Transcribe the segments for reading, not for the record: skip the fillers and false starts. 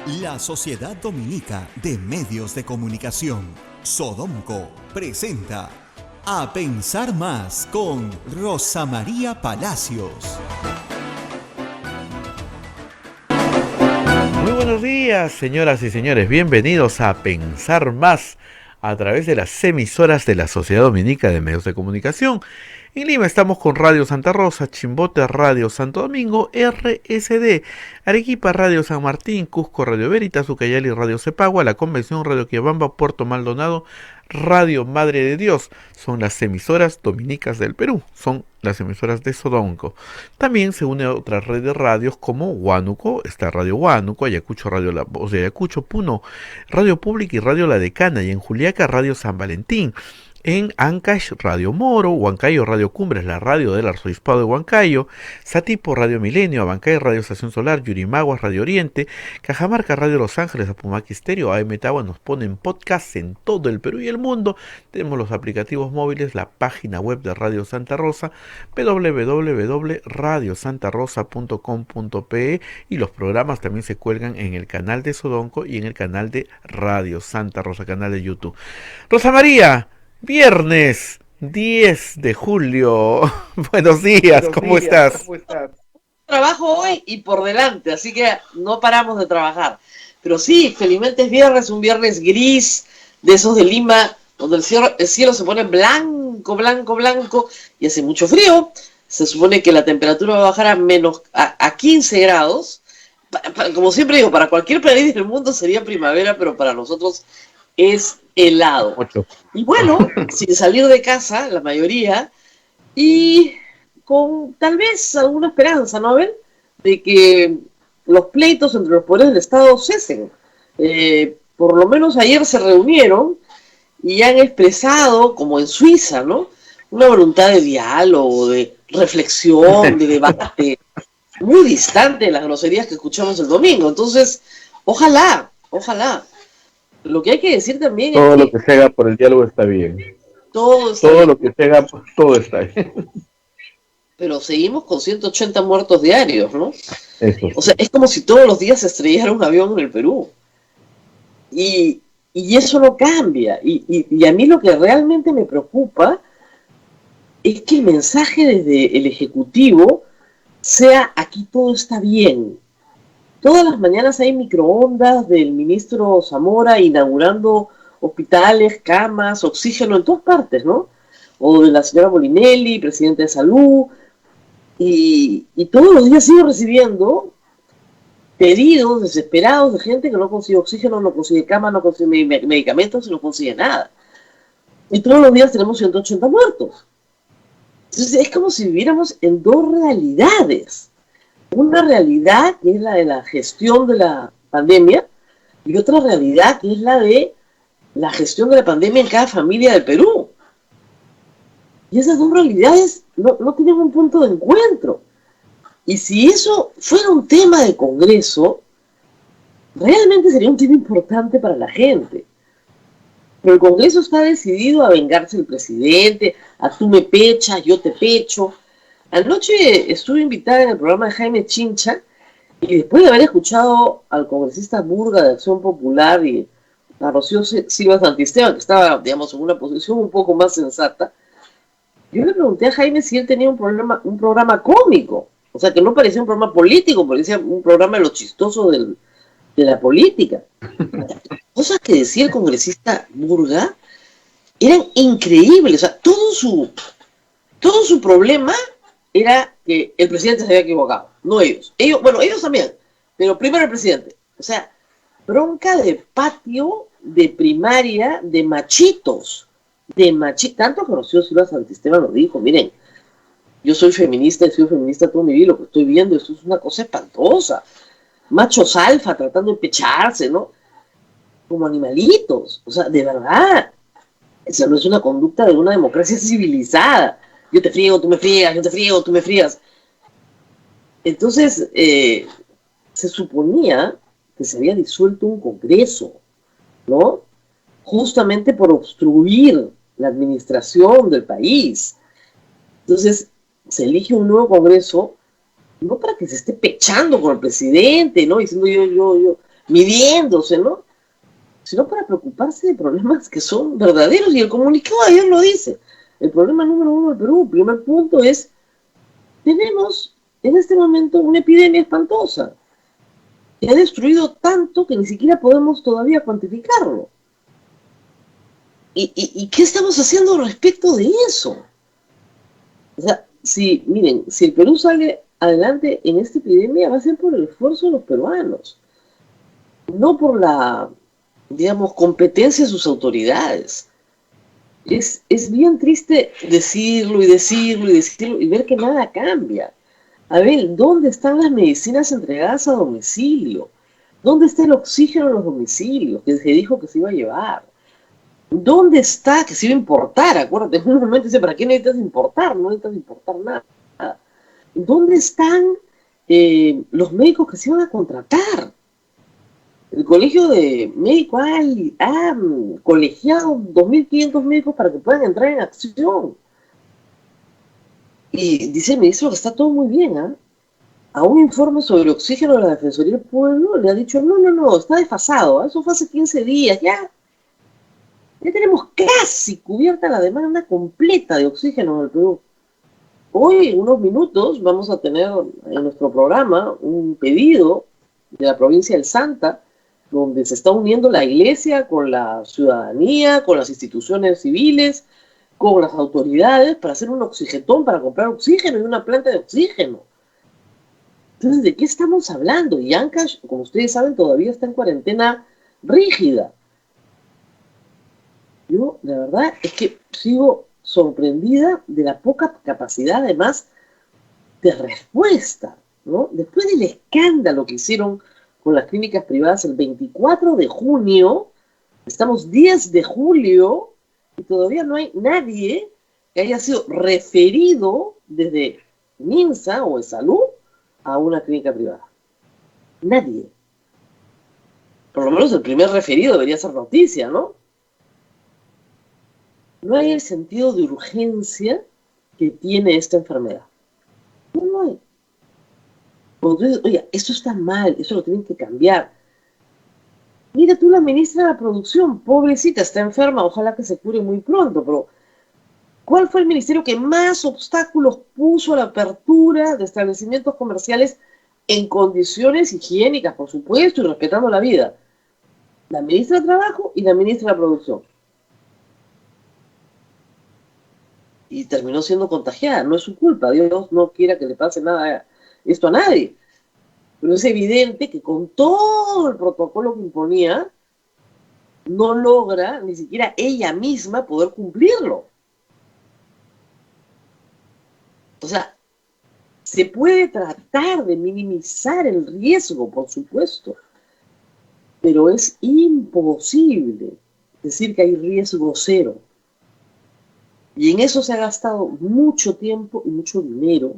La Sociedad Dominica de Medios de Comunicación, Sodomco, presenta A Pensar Más con Rosa María Palacios. Muy buenos días, señoras y señores. Bienvenidos a Pensar Más a través de las emisoras de la Sociedad Dominica de Medios de Comunicación. En Lima estamos con Radio Santa Rosa, Chimbote Radio Santo Domingo, RSD, Arequipa Radio San Martín, Cusco Radio Veritas, Ucayali Radio Cepagua, La Convención Radio Quiabamba, Puerto Maldonado, Radio Madre de Dios. Son las emisoras dominicas del Perú, son las emisoras de Sodomco. También se une a otras redes de radios como Huánuco, está Radio Huánuco, Ayacucho Radio La Voz de Ayacucho, Puno Radio Pública y Radio La Decana, y en Juliaca Radio San Valentín. En Ancash, Radio Moro, Huancayo, Radio Cumbres, la radio del Arzobispado de Huancayo, Satipo, Radio Milenio, Abancay, Radio Estación Solar, Yurimaguas, Radio Oriente, Cajamarca, Radio Los Ángeles, Apumaque Estéreo, AM Tagua nos ponen podcast en todo el Perú y el mundo. Tenemos los aplicativos móviles, la página web de Radio Santa Rosa, www.radiosantarosa.com.pe, y los programas también se cuelgan en el canal de Sodomco y en el canal de Radio Santa Rosa, canal de YouTube. Rosa María, viernes 10 de julio. Buenos días, ¿cómo estás? Trabajo hoy y por delante, así que no paramos de trabajar. Pero sí, felizmente es viernes, un viernes gris, de esos de Lima, donde el cielo se pone blanco, blanco, blanco, y hace mucho frío. Se supone que la temperatura va a bajar a 15 grados. Como siempre digo, para cualquier país del mundo sería primavera, pero para nosotros es helado. 8. Y bueno, sin salir de casa, la mayoría, y con tal vez alguna esperanza, ¿no ven? De que los pleitos entre los poderes del Estado cesen. Por lo menos ayer se reunieron y han expresado, como en Suiza, ¿no?, una voluntad de diálogo, de reflexión, de debate, muy distante de las groserías que escuchamos el domingo. Entonces, ojalá. Lo que hay que decir también Todo es lo que se haga por el diálogo está bien. todo Lo que se haga, todo está bien. pero seguimos con 180 muertos diarios, ¿no? Eso. O sea, es como si todos los días se estrellara un avión en el Perú. Y eso no cambia. Y a mí lo que realmente me preocupa es que el mensaje desde el Ejecutivo sea: aquí todo está bien. Todas las mañanas hay microondas del ministro Zamora inaugurando hospitales, camas, oxígeno en todas partes, ¿no? O de la señora Molinelli, presidenta de Salud, y todos los días sigo recibiendo pedidos desesperados de gente que no consigue oxígeno, no consigue cama, no consigue medicamentos y no consigue nada. Y todos los días tenemos 180 muertos. Entonces es como si viviéramos en dos realidades. Una realidad que es la de la gestión de la pandemia y otra realidad que es la de la gestión de la pandemia en cada familia del Perú. Y esas dos realidades no tienen un punto de encuentro. Y si eso fuera un tema de Congreso, realmente sería un tema importante para la gente. Pero el Congreso está decidido a vengarse del presidente, a tú me pechas, yo te pecho. Anoche estuve invitada en el programa de Jaime Chincha, y después de haber escuchado al congresista Burga de Acción Popular y a Rocío Silva Santisteban, que estaba, digamos, en una posición un poco más sensata, yo le pregunté a Jaime si él tenía un programa cómico, o sea, que no parecía un programa político, parecía un programa de lo chistoso de la política. Cosas que decía el congresista Burga eran increíbles. O sea, todo su problema era que el presidente se había equivocado, no ellos. Ellos también, pero primero el presidente. O sea, bronca de patio, de primaria, de machitos. Tanto que Rocío Silva Santisteban lo dijo: miren, yo soy feminista, he sido feminista toda mi vida, lo que estoy viendo, esto es una cosa espantosa. Machos alfa tratando de pecharse, ¿no? Como animalitos. O sea, de verdad, esa no es una conducta de una democracia civilizada. Yo te friego, tú me friegas, yo te friego, tú me friegas. Entonces, se suponía que se había disuelto un congreso, ¿no? Justamente por obstruir la administración del país. Entonces, se elige un nuevo congreso, no para que se esté pechando con el presidente, ¿no? Diciendo yo. midiéndose, ¿no? Sino para preocuparse de problemas que son verdaderos, y el comunicado de ayer lo dice. El problema número uno del Perú, el primer punto es, tenemos en este momento una epidemia espantosa, que ha destruido tanto que ni siquiera podemos todavía cuantificarlo. ¿Y qué estamos haciendo respecto de eso? O sea, miren, si el Perú sale adelante en esta epidemia, va a ser por el esfuerzo de los peruanos, no por la, digamos, competencia de sus autoridades. Es bien triste decirlo y decirlo y decirlo y ver que nada cambia. A ver, ¿dónde están las medicinas entregadas a domicilio? ¿Dónde está el oxígeno en los domicilios que se dijo que se iba a llevar? ¿Dónde está que se iba a importar? Acuérdate, en un momento dice, ¿para qué necesitas importar? No necesitas importar nada. ¿Dónde están los médicos que se iban a contratar? El colegio de médicos ha colegiado 2.500 médicos para que puedan entrar en acción. Y dice el ministro que está todo muy bien, ¿eh? A un informe sobre oxígeno de la Defensoría del Pueblo le ha dicho, no, está desfasado, eso fue hace 15 días, ya tenemos casi cubierta la demanda completa de oxígeno en el Perú. Hoy, en unos minutos, vamos a tener en nuestro programa un pedido de la provincia del Santa, donde se está uniendo la iglesia con la ciudadanía, con las instituciones civiles, con las autoridades, para hacer un oxigetón, para comprar oxígeno y una planta de oxígeno. Entonces, ¿de qué estamos hablando? Y Ancash, como ustedes saben, todavía está en cuarentena rígida. Yo, la verdad, es que sigo sorprendida de la poca capacidad, además, de respuesta, ¿no? Después del escándalo que hicieron con las clínicas privadas el 24 de junio, estamos 10 de julio, y todavía no hay nadie que haya sido referido desde MINSA o de salud a una clínica privada. Nadie. Por lo menos el primer referido debería ser noticia, ¿no? No hay el sentido de urgencia que tiene esta enfermedad. No hay. Entonces, oye, esto está mal, eso lo tienen que cambiar. Mira tú, la ministra de la Producción, pobrecita, está enferma, ojalá que se cure muy pronto, pero ¿cuál fue el ministerio que más obstáculos puso a la apertura de establecimientos comerciales en condiciones higiénicas, por supuesto, y respetando la vida? La ministra de Trabajo y la ministra de la Producción. Y terminó siendo contagiada, no es su culpa, Dios no quiera que le pase nada esto a nadie. Pero es evidente que con todo el protocolo que imponía, no logra ni siquiera ella misma poder cumplirlo. O sea, se puede tratar de minimizar el riesgo, por supuesto, pero es imposible decir que hay riesgo cero. Y en eso se ha gastado mucho tiempo y mucho dinero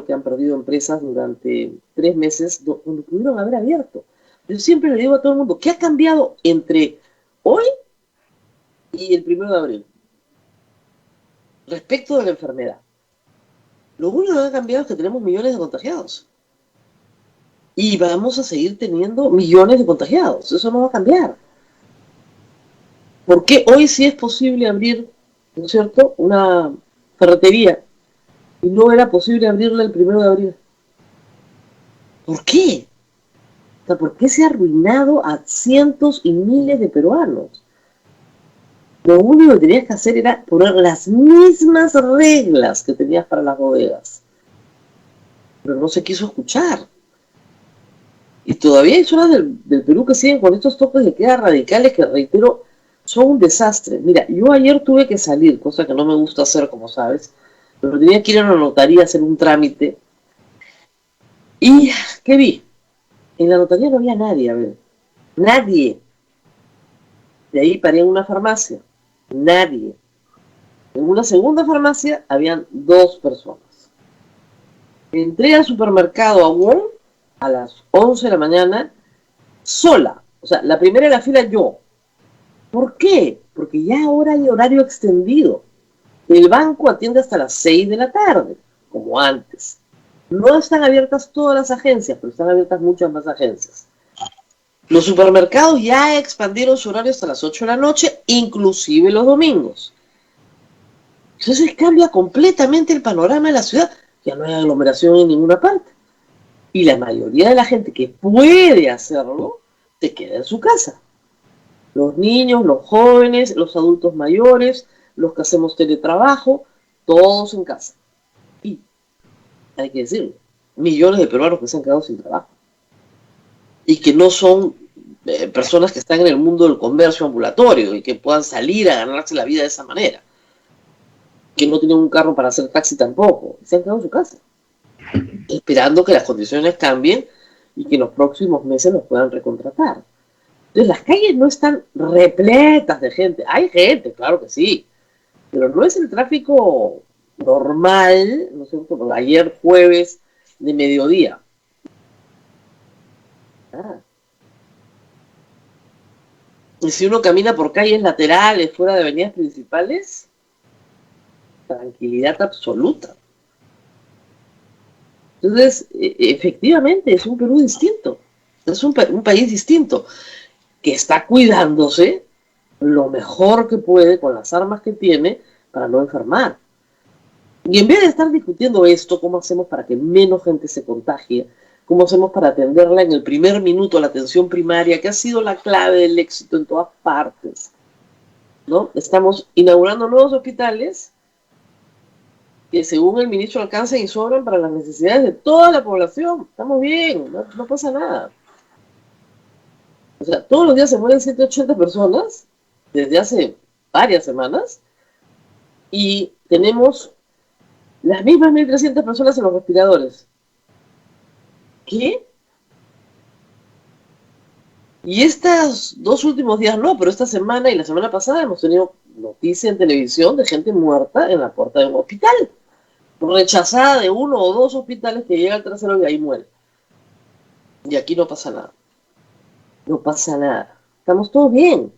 que han perdido empresas durante 3 meses donde pudieron haber abierto. Yo siempre le digo a todo el mundo, ¿qué ha cambiado entre hoy y el 1 de abril? Respecto de la enfermedad. Lo único que ha cambiado es que tenemos millones de contagiados. Y vamos a seguir teniendo millones de contagiados. Eso no va a cambiar. ¿Por qué hoy sí es posible abrir, ¿no es cierto?, una ferretería y no era posible abrirla el 1 de abril? ¿Por qué? O sea, ¿por qué se ha arruinado a cientos y miles de peruanos? Lo único que tenías que hacer era poner las mismas reglas que tenías para las bodegas. Pero no se quiso escuchar. Y todavía hay zonas del Perú que siguen con estos toques de queda radicales que, reitero, son un desastre. Mira, yo ayer tuve que salir, cosa que no me gusta hacer, como sabes, pero tenía que ir a una notaría a hacer un trámite. ¿Y qué vi? En la notaría no había nadie, a ver. Nadie. De ahí paré en una farmacia. Nadie. En una segunda farmacia habían 2 personas. Entré al supermercado Awon a las 11 de la mañana sola. O sea, la primera en la fila yo. ¿Por qué? Porque ya ahora hay horario extendido. El banco atiende hasta las 6 de la tarde, como antes. No están abiertas todas las agencias, pero están abiertas muchas más agencias. Los supermercados ya expandieron su horario hasta las 8 de la noche, inclusive los domingos. Entonces cambia completamente el panorama de la ciudad. Ya no hay aglomeración en ninguna parte. Y la mayoría de la gente que puede hacerlo, se queda en su casa. Los niños, los jóvenes, los adultos mayores, los que hacemos teletrabajo, todos en casa. Y hay que decirlo, millones de peruanos que se han quedado sin trabajo. Y que no son personas que están en el mundo del comercio ambulatorio y que puedan salir a ganarse la vida de esa manera. Que no tienen un carro para hacer taxi tampoco. Se han quedado en su casa. Esperando que las condiciones cambien y que en los próximos meses los puedan recontratar. Entonces las calles no están repletas de gente. Hay gente, claro que sí. Pero no es el tráfico normal, ¿no es cierto? Porque ayer jueves de mediodía. Y si uno camina por calles laterales, fuera de avenidas principales, tranquilidad absoluta. Entonces, efectivamente, es un Perú distinto. Es un país distinto, que está cuidándose lo mejor que puede con las armas que tiene para no enfermar. Y en vez de estar discutiendo esto, cómo hacemos para que menos gente se contagie, cómo hacemos para atenderla en el primer minuto, la atención primaria, que ha sido la clave del éxito en todas partes, ¿no? Estamos inaugurando nuevos hospitales que según el ministro alcanzan y sobran para las necesidades de toda la población. Estamos bien, no pasa nada. O sea, todos los días se mueren 180 personas, desde hace varias semanas, y tenemos las mismas 1.300 personas en los respiradores. ¿Qué? Y estos 2 últimos días no, pero esta semana y la semana pasada hemos tenido noticia en televisión de gente muerta en la puerta de un hospital, rechazada de 1 o 2 hospitales, que llega al tercero y ahí muere. Y aquí no pasa nada. No pasa nada. Estamos todos bien.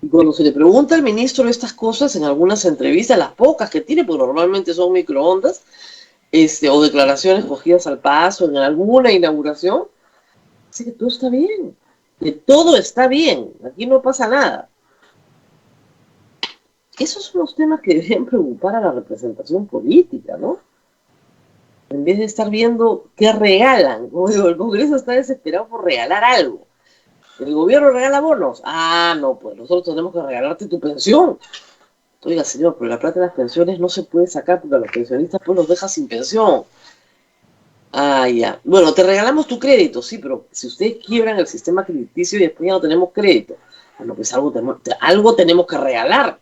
Y cuando se le pregunta al ministro estas cosas en algunas entrevistas, las pocas que tiene, porque normalmente son microondas, o declaraciones cogidas al paso en alguna inauguración, así que todo está bien. Que todo está bien. Aquí no pasa nada. Esos son los temas que deberían preocupar a la representación política, ¿no? En vez de estar viendo qué regalan. Como digo, el Congreso está desesperado por regalar algo. ¿El gobierno regala bonos? Ah, no, pues nosotros tenemos que regalarte tu pensión. Oiga, señor, pero la plata de las pensiones no se puede sacar porque a los pensionistas pues los deja sin pensión. Ah, ya. Bueno, te regalamos tu crédito, sí, pero si ustedes quiebran el sistema crediticio y después ya no tenemos crédito, bueno, pues algo tenemos que regalar.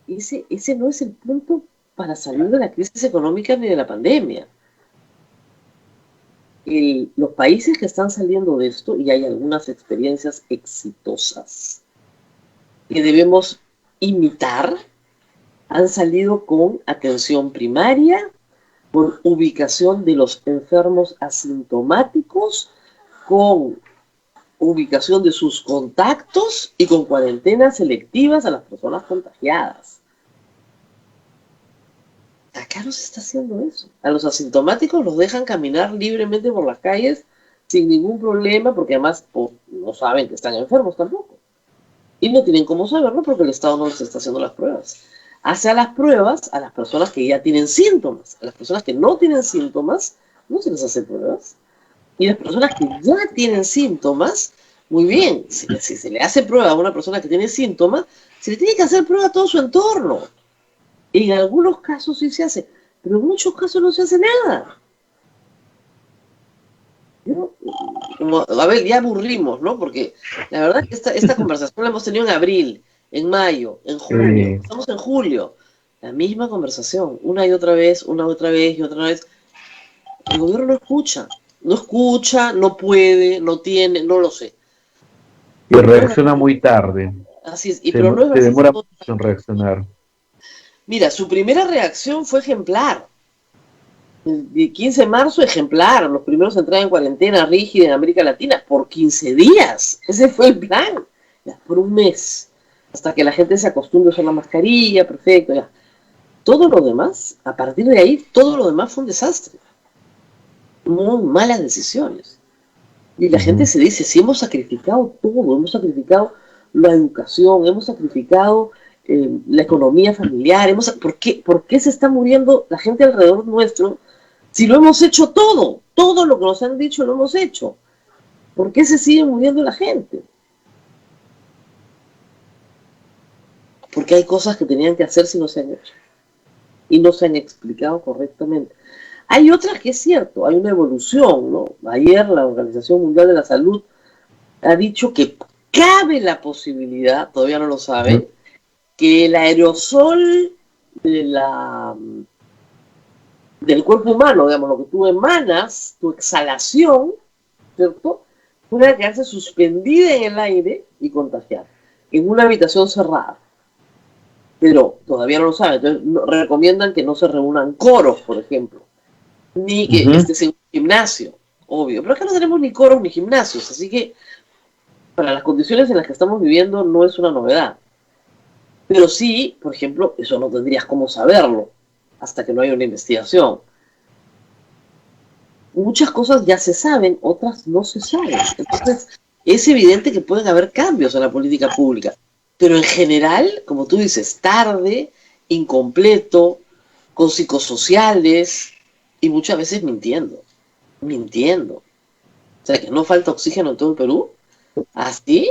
Ese no es el punto para salir de la crisis económica ni de la pandemia. Los países que están saliendo de esto, y hay algunas experiencias exitosas que debemos imitar, han salido con atención primaria, con ubicación de los enfermos asintomáticos, con ubicación de sus contactos y con cuarentenas selectivas a las personas contagiadas. Acá no se está haciendo eso. A los asintomáticos los dejan caminar libremente por las calles sin ningún problema, porque además no saben que están enfermos tampoco. Y no tienen cómo saberlo porque el Estado no les está haciendo las pruebas. Hace las pruebas a las personas que ya tienen síntomas. A las personas que no tienen síntomas no se les hace pruebas. Y las personas que ya tienen síntomas, muy bien, si se le hace prueba a una persona que tiene síntomas, se le tiene que hacer prueba a todo su entorno. En algunos casos sí se hace, pero en muchos casos no se hace nada. A ver, ya aburrimos, ¿no? Porque la verdad es que esta conversación la hemos tenido en abril, en mayo, en junio. Estamos en julio. La misma conversación, una y otra vez y otra vez. El gobierno no escucha, no puede, no tiene, no lo sé. Y reacciona muy tarde. Así es, pero no es se demora mucho en reaccionar. Mira, su primera reacción fue ejemplar. El 15 de marzo, ejemplar. Los primeros en entrar en cuarentena rígida en América Latina por 15 días. Ese fue el plan. Ya, por un mes. Hasta que la gente se acostumbre a usar la mascarilla, perfecto, ya. todo lo demás, a partir de ahí, todo lo demás fue un desastre. Muy malas decisiones. Y la gente se dice, si hemos sacrificado todo, hemos sacrificado la educación, hemos sacrificado la economía familiar, ¿por qué se está muriendo la gente alrededor nuestro si lo hemos hecho todo? Todo lo que nos han dicho lo hemos hecho. ¿Por qué se sigue muriendo la gente? Porque hay cosas que tenían que hacerse y no se han hecho. Y no se han explicado correctamente. Hay otras que es cierto, hay una evolución, ¿no? Ayer la Organización Mundial de la Salud ha dicho que cabe la posibilidad, todavía no lo sabe, que el aerosol del cuerpo humano, digamos, lo que tú emanas, tu exhalación, ¿cierto?, pueda quedarse suspendida en el aire y contagiar, en una habitación cerrada. Pero todavía no lo saben, entonces recomiendan que no se reúnan coros, por ejemplo, ni que estés en un gimnasio, obvio. Pero acá no tenemos ni coros ni gimnasios, así que para las condiciones en las que estamos viviendo no es una novedad. Pero sí, por ejemplo, eso no tendrías cómo saberlo hasta que no haya una investigación. Muchas cosas ya se saben, otras no se saben. Entonces, es evidente que pueden haber cambios en la política pública. Pero en general, como tú dices, tarde, incompleto, con psicosociales y muchas veces mintiendo. O sea, que no falta oxígeno en todo el Perú. ¿Así?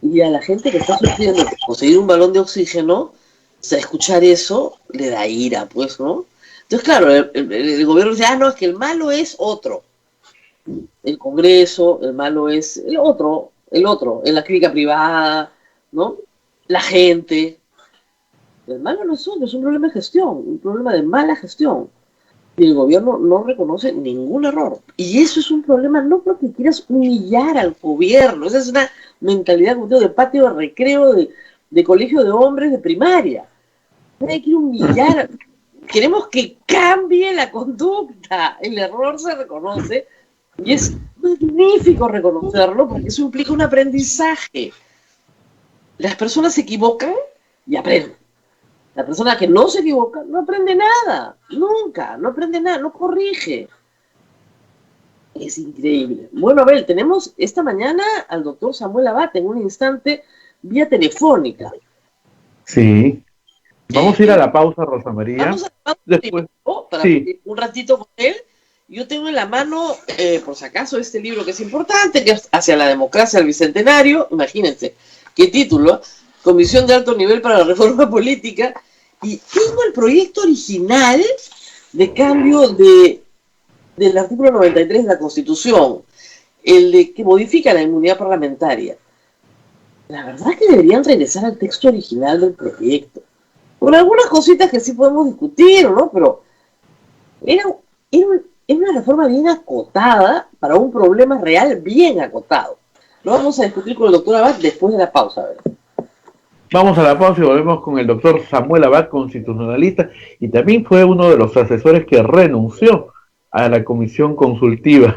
Y a la gente que está sufriendo conseguir un balón de oxígeno, o sea, escuchar eso le da ira, pues, ¿no? Entonces, claro, el gobierno dice, no, es que el malo es otro. El Congreso, el malo es el otro, en la clínica privada, ¿no? La gente. El malo no es otro, es un problema de gestión, un problema de mala gestión. Y el gobierno no reconoce ningún error. Y eso es un problema no porque quieras humillar al gobierno. Esa es una mentalidad, como digo, de patio de recreo, de colegio de hombres de primaria. No hay que humillar. Queremos que cambie la conducta. El error se reconoce y es magnífico reconocerlo porque eso implica un aprendizaje. Las personas se equivocan y aprenden. La persona que no se equivoca no aprende nada, nunca, no aprende nada, no corrige. Es increíble. Bueno, Abel, tenemos esta mañana al doctor Samuel Abad en un instante vía telefónica. Sí. Vamos a ir a la pausa, Rosa María. Vamos a la pausa después, para un ratito con él. Yo tengo en la mano, por si acaso, este libro que es importante, que es Hacia la democracia al bicentenario. Imagínense, qué título, Comisión de Alto Nivel para la Reforma Política. Y tengo el proyecto original de cambio del artículo 93 de la Constitución, el que modifica la inmunidad parlamentaria. La verdad es que deberían regresar al texto original del proyecto. Con algunas cositas que sí podemos discutir, ¿no? Pero era una reforma bien acotada para un problema real bien acotado. Lo vamos a discutir con el doctor Abad después de la pausa, a ver. Vamos a la pausa y volvemos con el doctor Samuel Abad, constitucionalista, y también fue uno de los asesores que renunció a la comisión consultiva.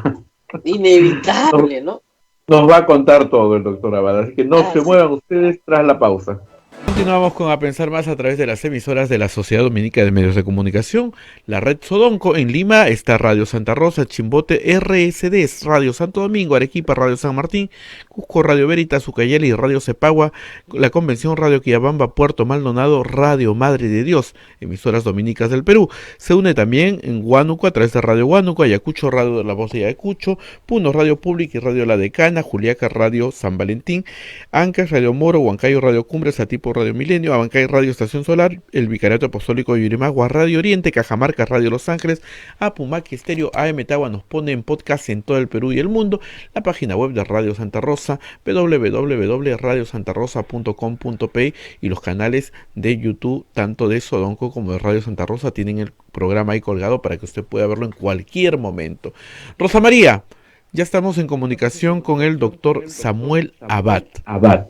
Inevitable, ¿no? Nos va a contar todo el doctor Abad, así que no se muevan ustedes tras la pausa. Continuamos con A Pensar Más a través de las emisoras de la Sociedad Dominica de Medios de Comunicación, la red Sodonco. En Lima está Radio Santa Rosa, Chimbote, RSD, Radio Santo Domingo, Arequipa, Radio San Martín, Cusco, Radio Veritas, Ucayali, Radio Cepagua, la Convención, Radio Quillabamba, Puerto Maldonado, Radio Madre de Dios, emisoras dominicas del Perú. Se une también en Huánuco a través de Radio Huánuco, Ayacucho, Radio de la Voz de Ayacucho, Puno, Radio Pública y Radio La Decana, Juliaca, Radio San Valentín, Ancash, Radio Moro, Huancayo, Radio Cumbres, Atipo, Radio Milenio, Abancay, Radio Estación Solar, el Vicariato Apostólico de Yurimagua, Radio Oriente, Cajamarca, Radio Los Ángeles, Apumaqui Estéreo, AM Tagua nos pone en podcast en todo el Perú y el mundo, la página web de Radio Santa Rosa, www.radiosantarosa.com.pe, y los canales de YouTube, tanto de Sodonco como de Radio Santa Rosa, tienen el programa ahí colgado para que usted pueda verlo en cualquier momento. Rosa María, ya estamos en comunicación con el doctor Samuel Abad.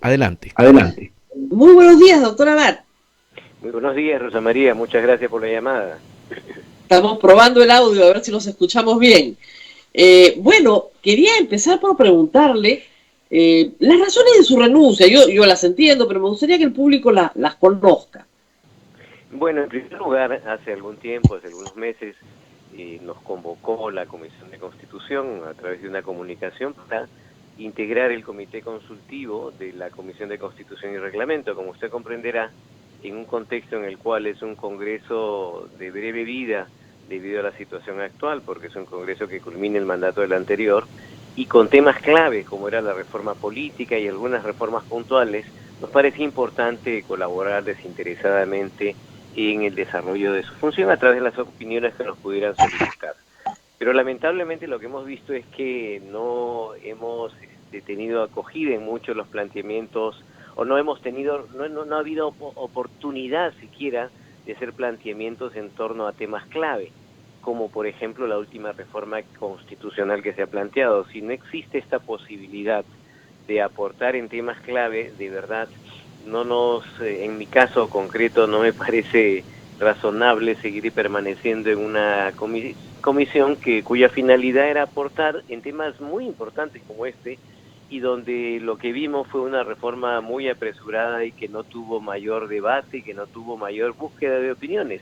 Adelante. Muy buenos días, doctor Abad. Muy buenos días, Rosa María. Muchas gracias por la llamada. Estamos probando el audio, a ver si nos escuchamos bien. Bueno, quería empezar por preguntarle las razones de su renuncia. Yo las entiendo, pero me gustaría que el público las conozca. Bueno, en primer lugar, hace algún tiempo, hace algunos meses, nos convocó la Comisión de Constitución a través de una comunicación para integrar el comité consultivo de la Comisión de Constitución y Reglamento. Como usted comprenderá, en un contexto en el cual es un congreso de breve vida debido a la situación actual, porque es un congreso que culmina el mandato del anterior, y con temas clave como era la reforma política y algunas reformas puntuales, nos parece importante colaborar desinteresadamente en el desarrollo de su función a través de las opiniones que nos pudieran solicitar. Pero lamentablemente lo que hemos visto es que no hemos tenido acogida en muchos los planteamientos, o no hemos tenido, no ha habido oportunidad siquiera de hacer planteamientos en torno a temas clave, como por ejemplo la última reforma constitucional que se ha planteado. Si no existe esta posibilidad de aportar en temas clave, de verdad, en mi caso concreto, no me parece razonable seguir permaneciendo en una comisión cuya finalidad era aportar en temas muy importantes como este, y donde lo que vimos fue una reforma muy apresurada y que no tuvo mayor debate y que no tuvo mayor búsqueda de opiniones.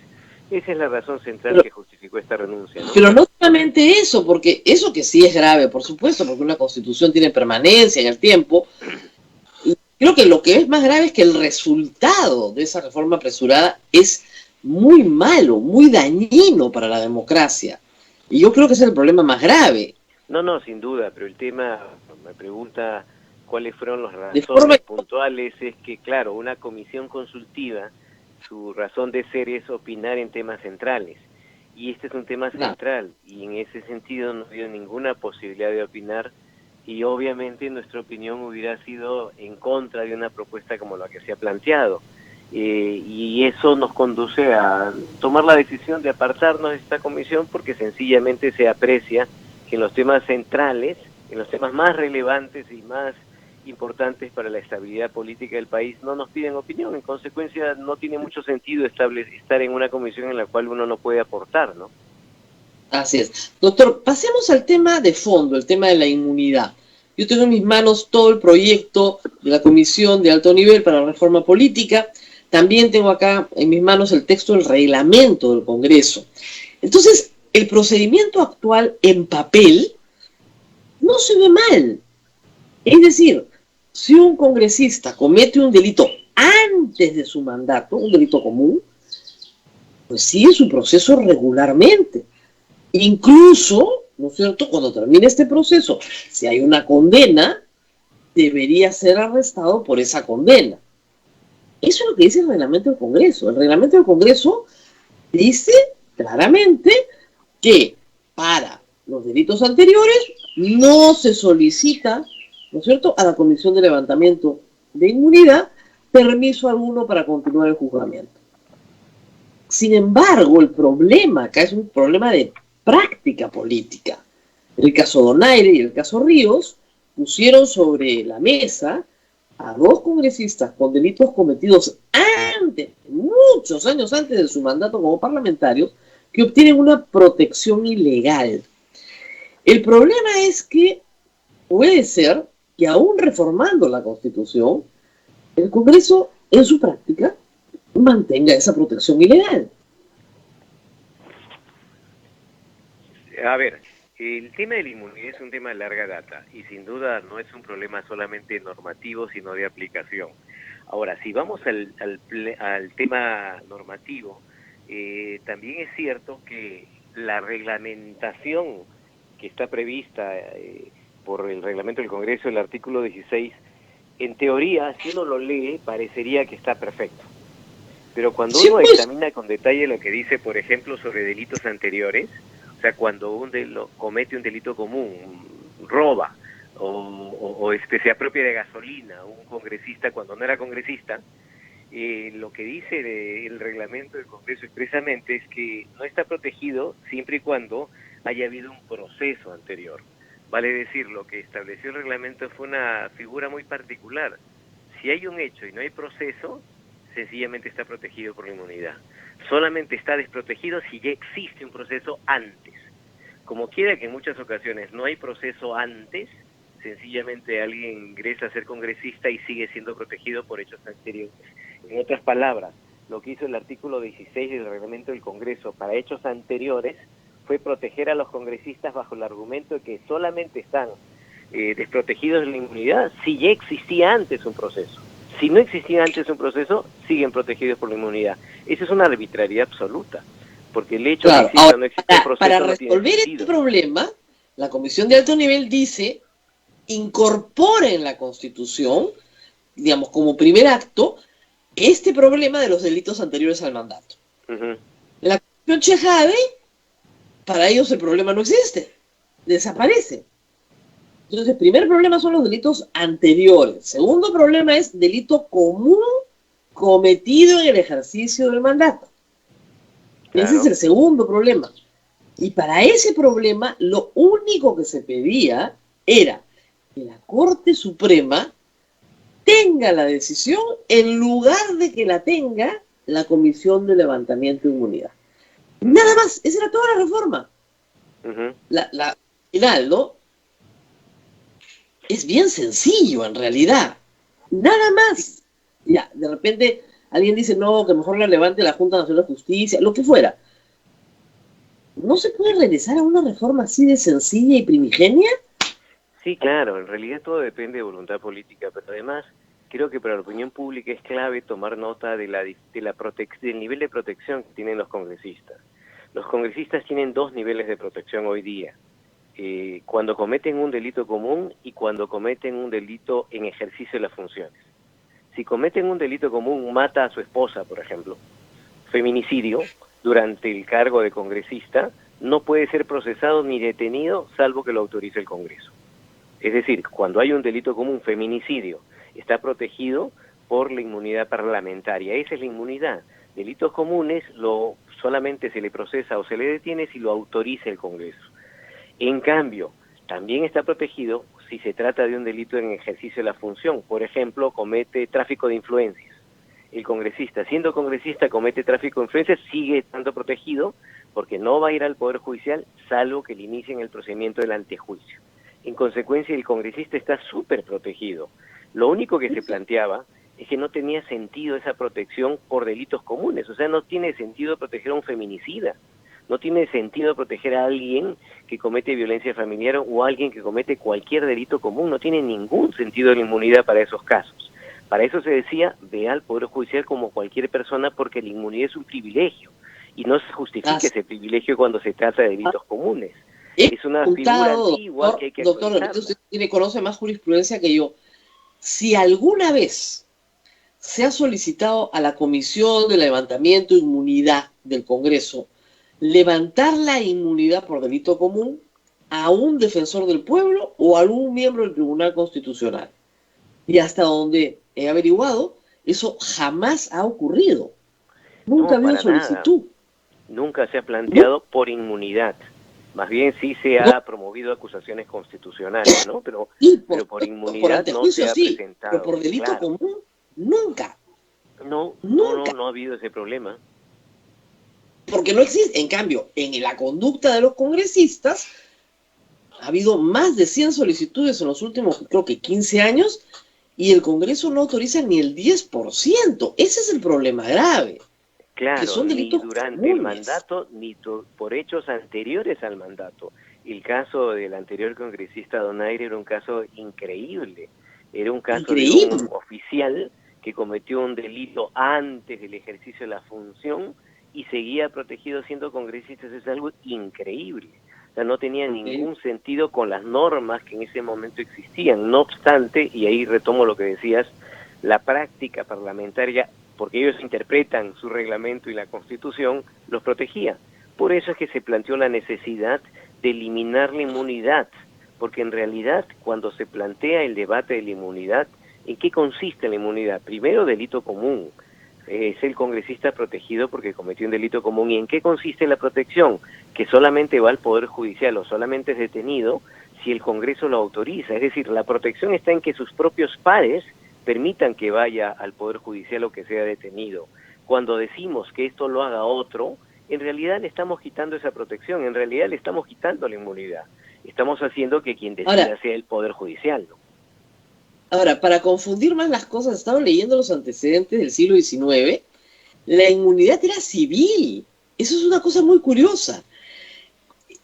Esa es la razón central que justificó esta renuncia, ¿no? Pero no solamente eso, porque eso que sí es grave, por supuesto, porque una constitución tiene permanencia en el tiempo. Y creo que lo que es más grave es que el resultado de esa reforma apresurada es muy malo, muy dañino para la democracia. Y yo creo que ese es el problema más grave. No, sin duda, pero el tema, me pregunta cuáles fueron las De razones forma puntuales, es que, claro, una comisión consultiva, su razón de ser es opinar en temas centrales, y este es un tema central, y en ese sentido no ha habido ninguna posibilidad de opinar, y obviamente nuestra opinión hubiera sido en contra de una propuesta como la que se ha planteado. Y eso nos conduce a tomar la decisión de apartarnos de esta comisión porque sencillamente se aprecia que en los temas centrales, en los temas más relevantes y más importantes para la estabilidad política del país, no nos piden opinión. En consecuencia, no tiene mucho sentido estar en una comisión en la cual uno no puede aportar, ¿no? Así es. Doctor, pasemos al tema de fondo, el tema de la inmunidad. Yo tengo en mis manos todo el proyecto de la Comisión de Alto Nivel para la Reforma Política. También tengo acá en mis manos el texto del reglamento del Congreso. Entonces, el procedimiento actual en papel no se ve mal. Es decir, si un congresista comete un delito antes de su mandato, un delito común, pues sigue su proceso regularmente. Incluso, ¿no es cierto?, cuando termine este proceso, si hay una condena, debería ser arrestado por esa condena. Eso es lo que dice el reglamento del Congreso. El reglamento del Congreso dice claramente que para los delitos anteriores no se solicita, ¿no es cierto?, a la Comisión de Levantamiento de Inmunidad permiso alguno para continuar el juzgamiento. Sin embargo, el problema acá es un problema de práctica política. El caso Donaire y el caso Ríos pusieron sobre la mesa a dos congresistas con delitos cometidos antes, muchos años antes de su mandato como parlamentarios, que obtienen una protección ilegal. El problema es que puede ser que aún reformando la Constitución, el Congreso en su práctica mantenga esa protección ilegal. A ver, el tema de la inmunidad es un tema de larga data y sin duda no es un problema solamente normativo, sino de aplicación. Ahora, si vamos al tema normativo, también es cierto que la reglamentación que está prevista por el reglamento del Congreso, el artículo 16, en teoría, si uno lo lee, parecería que está perfecto. Pero cuando uno examina con detalle lo que dice, por ejemplo, sobre delitos anteriores, o sea, cuando comete un delito común, roba, o se apropia de gasolina, un congresista cuando no era congresista, lo que dice el reglamento del Congreso expresamente es que no está protegido siempre y cuando haya habido un proceso anterior. Vale decir, lo que estableció el reglamento fue una figura muy particular. Si hay un hecho y no hay proceso, sencillamente está protegido por la inmunidad. Solamente está desprotegido si ya existe un proceso antes. Como quiera que en muchas ocasiones no hay proceso antes, sencillamente alguien ingresa a ser congresista y sigue siendo protegido por hechos anteriores. En otras palabras, lo que hizo el artículo 16 del reglamento del Congreso para hechos anteriores fue proteger a los congresistas bajo el argumento de que solamente están desprotegidos de la inmunidad si ya existía antes un proceso. Si no existía antes un proceso, siguen protegidos por la inmunidad. Esa es una arbitrariedad absoluta, porque el hecho de que exista o no existe un proceso para no resolver tiene este sentido. problema, la Comisión de Alto Nivel dice, incorpora en la Constitución, digamos, como primer acto, este problema de los delitos anteriores al mandato. La Comisión Chejade, para ellos el problema no existe, desaparece. Entonces, el primer problema son los delitos anteriores. Segundo problema es delito común cometido en el ejercicio del mandato. Claro. Ese es el segundo problema. Y para ese problema, lo único que se pedía era que la Corte Suprema tenga la decisión en lugar de que la tenga la Comisión de Levantamiento de Inmunidad. Nada más, esa era toda la reforma. La final, ¿no? Es bien sencillo en realidad. Nada más. Ya, de repente alguien dice, no, que mejor la levante la Junta Nacional de Justicia, lo que fuera. ¿No se puede regresar a una reforma así de sencilla y primigenia? Sí, claro, en realidad todo depende de voluntad política, pero además creo que para la opinión pública es clave tomar nota del nivel de protección que tienen los congresistas. Los congresistas tienen dos niveles de protección hoy día. Cuando cometen un delito común y cuando cometen un delito en ejercicio de las funciones. Si cometen un delito común, mata a su esposa, por ejemplo, feminicidio, durante el cargo de congresista, no puede ser procesado ni detenido salvo que lo autorice el Congreso. Es decir, cuando hay un delito común, feminicidio, está protegido por la inmunidad parlamentaria. Esa es la inmunidad. Delitos comunes solamente se le procesa o se le detiene si lo autoriza el Congreso. En cambio, también está protegido si se trata de un delito en ejercicio de la función. Por ejemplo, comete tráfico de influencias. El congresista, siendo congresista, comete tráfico de influencias, sigue estando protegido porque no va a ir al Poder Judicial salvo que le inicien el procedimiento del antejuicio. En consecuencia, el congresista está súper protegido. Lo único que se planteaba es que no tenía sentido esa protección por delitos comunes. O sea, no tiene sentido proteger a un feminicida. No tiene sentido proteger a alguien que comete violencia familiar o a alguien que comete cualquier delito común. No tiene ningún sentido la inmunidad para esos casos. Para eso se decía, ve al Poder Judicial como cualquier persona porque la inmunidad es un privilegio. Y no se justifica ese privilegio cuando se trata de delitos comunes. Es una figura antigua que hay que actualizarla. Doctor, usted conoce más jurisprudencia que yo. Si alguna vez se ha solicitado a la Comisión de Levantamiento de Inmunidad del Congreso levantar la inmunidad por delito común a un defensor del pueblo o a algún miembro del Tribunal Constitucional. Y hasta donde he averiguado, eso jamás ha ocurrido. Nunca ha habido solicitud. Nunca se ha planteado por inmunidad. Más bien sí se ha promovido acusaciones constitucionales, ¿no? Pero por inmunidad no se ha presentado. Pero por delito común, nunca. No ha habido ese problema. Porque no existe. En cambio, en la conducta de los congresistas ha habido más de 100 solicitudes en los últimos, creo que 15 años, y el Congreso no autoriza ni el 10%. Ese es el problema grave. Claro, que son delitos ni durante comunes. el mandato, ni por hechos anteriores al mandato. El caso del anterior congresista Donaire era un caso increíble. Era un caso de un oficial que cometió un delito antes del ejercicio de la función y seguía protegido siendo congresista. Eso es algo increíble. O sea, no tenía ningún sentido con las normas que en ese momento existían. No obstante, y ahí retomo lo que decías, la práctica parlamentaria, porque ellos interpretan su reglamento y la Constitución, los protegía. Por eso es que se planteó la necesidad de eliminar la inmunidad, porque en realidad cuando se plantea el debate de la inmunidad, ¿en qué consiste la inmunidad? Primero, delito común. Es el congresista protegido porque cometió un delito común. ¿Y en qué consiste la protección? Que solamente va al Poder Judicial o solamente es detenido si el Congreso lo autoriza. Es decir, la protección está en que sus propios pares permitan que vaya al Poder Judicial o que sea detenido. Cuando decimos que esto lo haga otro, en realidad le estamos quitando esa protección, en realidad le estamos quitando la inmunidad. Estamos haciendo que quien decida sea el Poder Judicial, ¿no? Ahora, para confundir más las cosas, estaban leyendo los antecedentes del siglo XIX la inmunidad era civil. Eso es una cosa muy curiosa.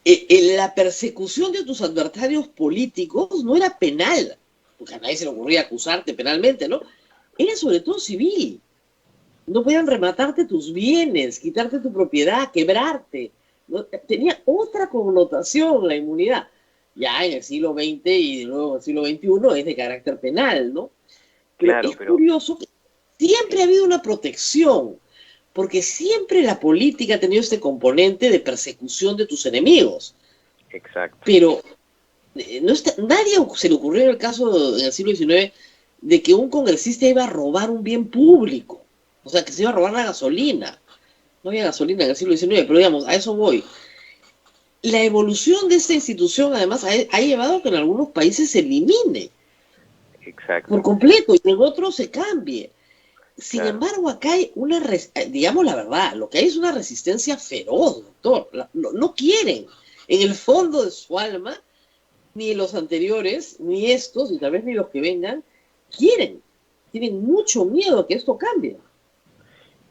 La persecución de tus adversarios políticos no era penal, porque a nadie se le ocurría acusarte penalmente, ¿no? Era sobre todo civil. No podían rematarte tus bienes, quitarte tu propiedad, quebrarte. ¿No? Tenía otra connotación la inmunidad. Ya en el siglo XX y luego en el siglo XXI es de carácter penal, ¿no? Pero Claro, es pero curioso que siempre ha habido una protección, porque siempre la política ha tenido este componente de persecución de tus enemigos. exacto. Pero no está, nadie se le ocurrió en el caso en el siglo XIX de que un congresista iba a robar un bien público. O sea, que se iba a robar la gasolina. No había gasolina en el siglo XIX, pero digamos, a eso voy. La evolución de esta institución, además, ha llevado a que en algunos países se elimine por Exacto, completo y en otros se cambie. Sin claro. embargo, acá hay una, digamos la verdad, lo que hay es una resistencia feroz, doctor. No quieren, en el fondo de su alma, ni los anteriores, ni estos, y tal vez ni los que vengan, quieren. Tienen mucho miedo a que esto cambie.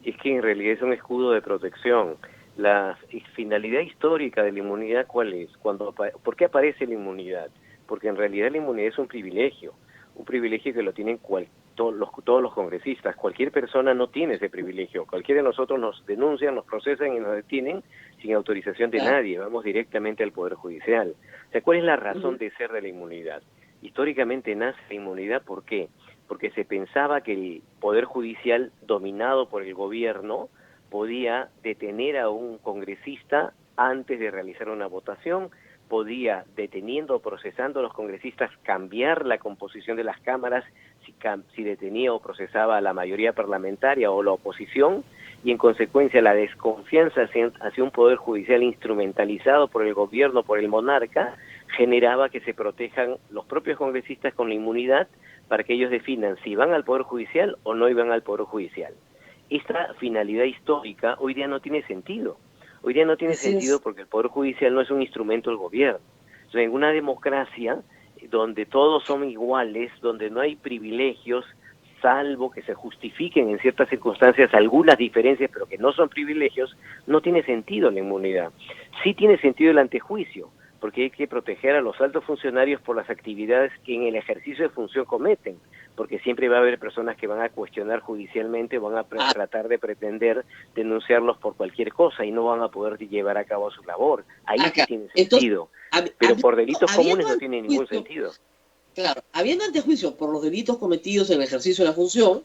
Es que en realidad es un escudo de protección. La finalidad histórica de la inmunidad, ¿cuál es? ¿Por qué aparece la inmunidad? Porque en realidad la inmunidad es un privilegio que lo tienen todos los congresistas. Cualquier persona no tiene ese privilegio. Cualquiera de nosotros nos denuncian, nos procesan y nos detienen sin autorización de Claro. nadie. Vamos directamente al Poder Judicial. O sea, ¿cuál es la razón de ser de la inmunidad? Históricamente nace la inmunidad, ¿por qué? Porque se pensaba que el Poder Judicial, dominado por el gobierno, podía detener a un congresista antes de realizar una votación, podía, deteniendo o procesando a los congresistas, cambiar la composición de las cámaras si detenía o procesaba a la mayoría parlamentaria o la oposición, y en consecuencia la desconfianza hacia un poder judicial instrumentalizado por el gobierno, por el monarca, generaba que se protejan los propios congresistas con la inmunidad para que ellos definan si van al Poder Judicial o no iban al Poder Judicial. Esta finalidad histórica hoy día no tiene sentido. Hoy día no tiene Así sentido es. porque el Poder Judicial no es un instrumento del gobierno. O sea, en una democracia donde todos son iguales, donde no hay privilegios, salvo que se justifiquen en ciertas circunstancias algunas diferencias, pero que no son privilegios, no tiene sentido la inmunidad. Sí tiene sentido el antejuicio, porque hay que proteger a los altos funcionarios por las actividades que en el ejercicio de función cometen, porque siempre va a haber personas que van a cuestionar judicialmente, van a tratar de pretender denunciarlos por cualquier cosa y no van a poder llevar a cabo su labor. Ahí sí Acá. tiene Entonces, sentido, pero por delitos habiendo comunes no tiene ningún antejuicio, sentido. claro, habiendo antejuicio por los delitos cometidos en el ejercicio de la función,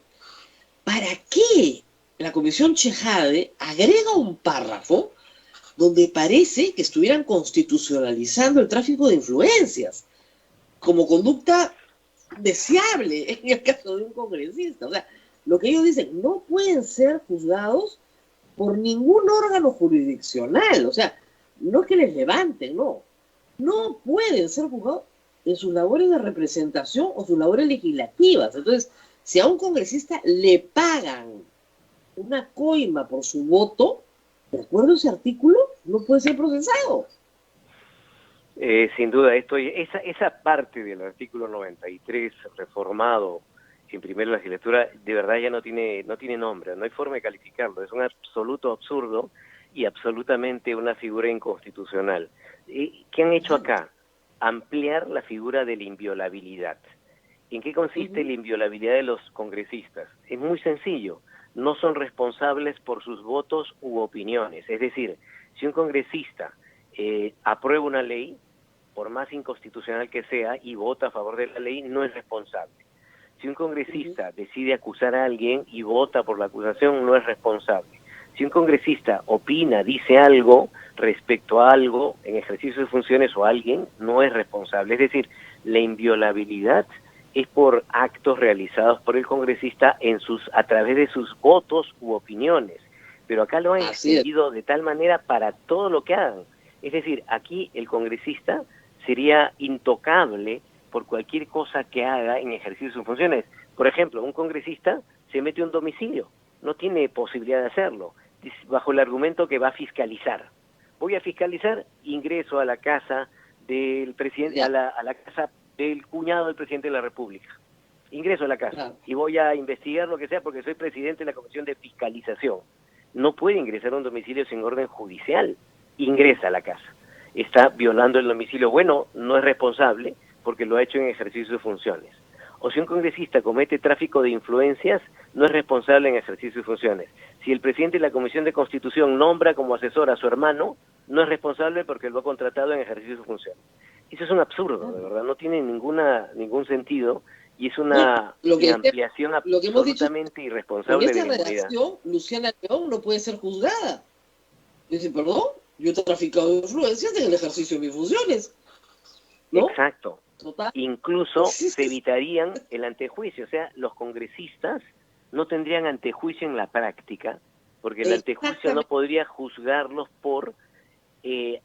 ¿para qué la Comisión Chejade agrega un párrafo donde parece que estuvieran constitucionalizando el tráfico de influencias como conducta deseable en el caso de un congresista? O sea, lo que ellos dicen, no pueden ser juzgados por ningún órgano jurisdiccional. O sea, no es que les levanten, no. No pueden ser juzgados en sus labores de representación o sus labores legislativas. Entonces, si a un congresista le pagan una coima por su voto, de acuerdo a ese artículo, no puede ser procesado. Sin duda, esa parte del artículo 93 reformado en primera legislatura, de verdad ya no tiene nombre, no hay forma de calificarlo, es un absoluto absurdo y absolutamente una figura inconstitucional. ¿Qué han hecho acá? Ampliar la figura de la inviolabilidad. ¿En qué consiste la inviolabilidad de los congresistas? Es muy sencillo, no son responsables por sus votos u opiniones, es decir, si un congresista aprueba una ley, por más inconstitucional que sea, y vota a favor de la ley, no es responsable. Si un congresista decide acusar a alguien y vota por la acusación, no es responsable. Si un congresista opina, dice algo respecto a algo en ejercicio de funciones o a alguien, no es responsable. Es decir, la inviolabilidad es por actos realizados por el congresista a través de sus votos u opiniones. Pero acá lo han extendido de tal manera para todo lo que hagan. Es decir, aquí el congresista sería intocable por cualquier cosa que haga en ejercicio de sus funciones. Por ejemplo, un congresista se mete a un domicilio, no tiene posibilidad de hacerlo, bajo el argumento que va a fiscalizar. Voy a fiscalizar, ingreso a la casa del presidente, a la casa del cuñado del presidente de la República. Ingreso a la casa y voy a investigar lo que sea porque soy presidente de la Comisión de Fiscalización. no puede ingresar a un domicilio sin orden judicial. Ingresa a la casa. Está violando el domicilio. Bueno, no es responsable porque lo ha hecho en ejercicio de funciones. O si un congresista comete tráfico de influencias, no es responsable en ejercicio de funciones. Si el presidente de la Comisión de Constitución nombra como asesor a su hermano, no es responsable porque lo ha contratado en ejercicio de funciones. Eso es un absurdo, de verdad, no tiene ningún sentido y es una ampliación absolutamente irresponsable de la inmunidad. En esta redacción, Luciana León no puede ser juzgada. Dice, perdón, yo he traficado de influencias en el ejercicio de mis funciones, ¿no? Exacto. Total. Incluso se evitarían el antejuicio, o sea, los congresistas no tendrían antejuicio en la práctica, porque el antejuicio no podría juzgarlos por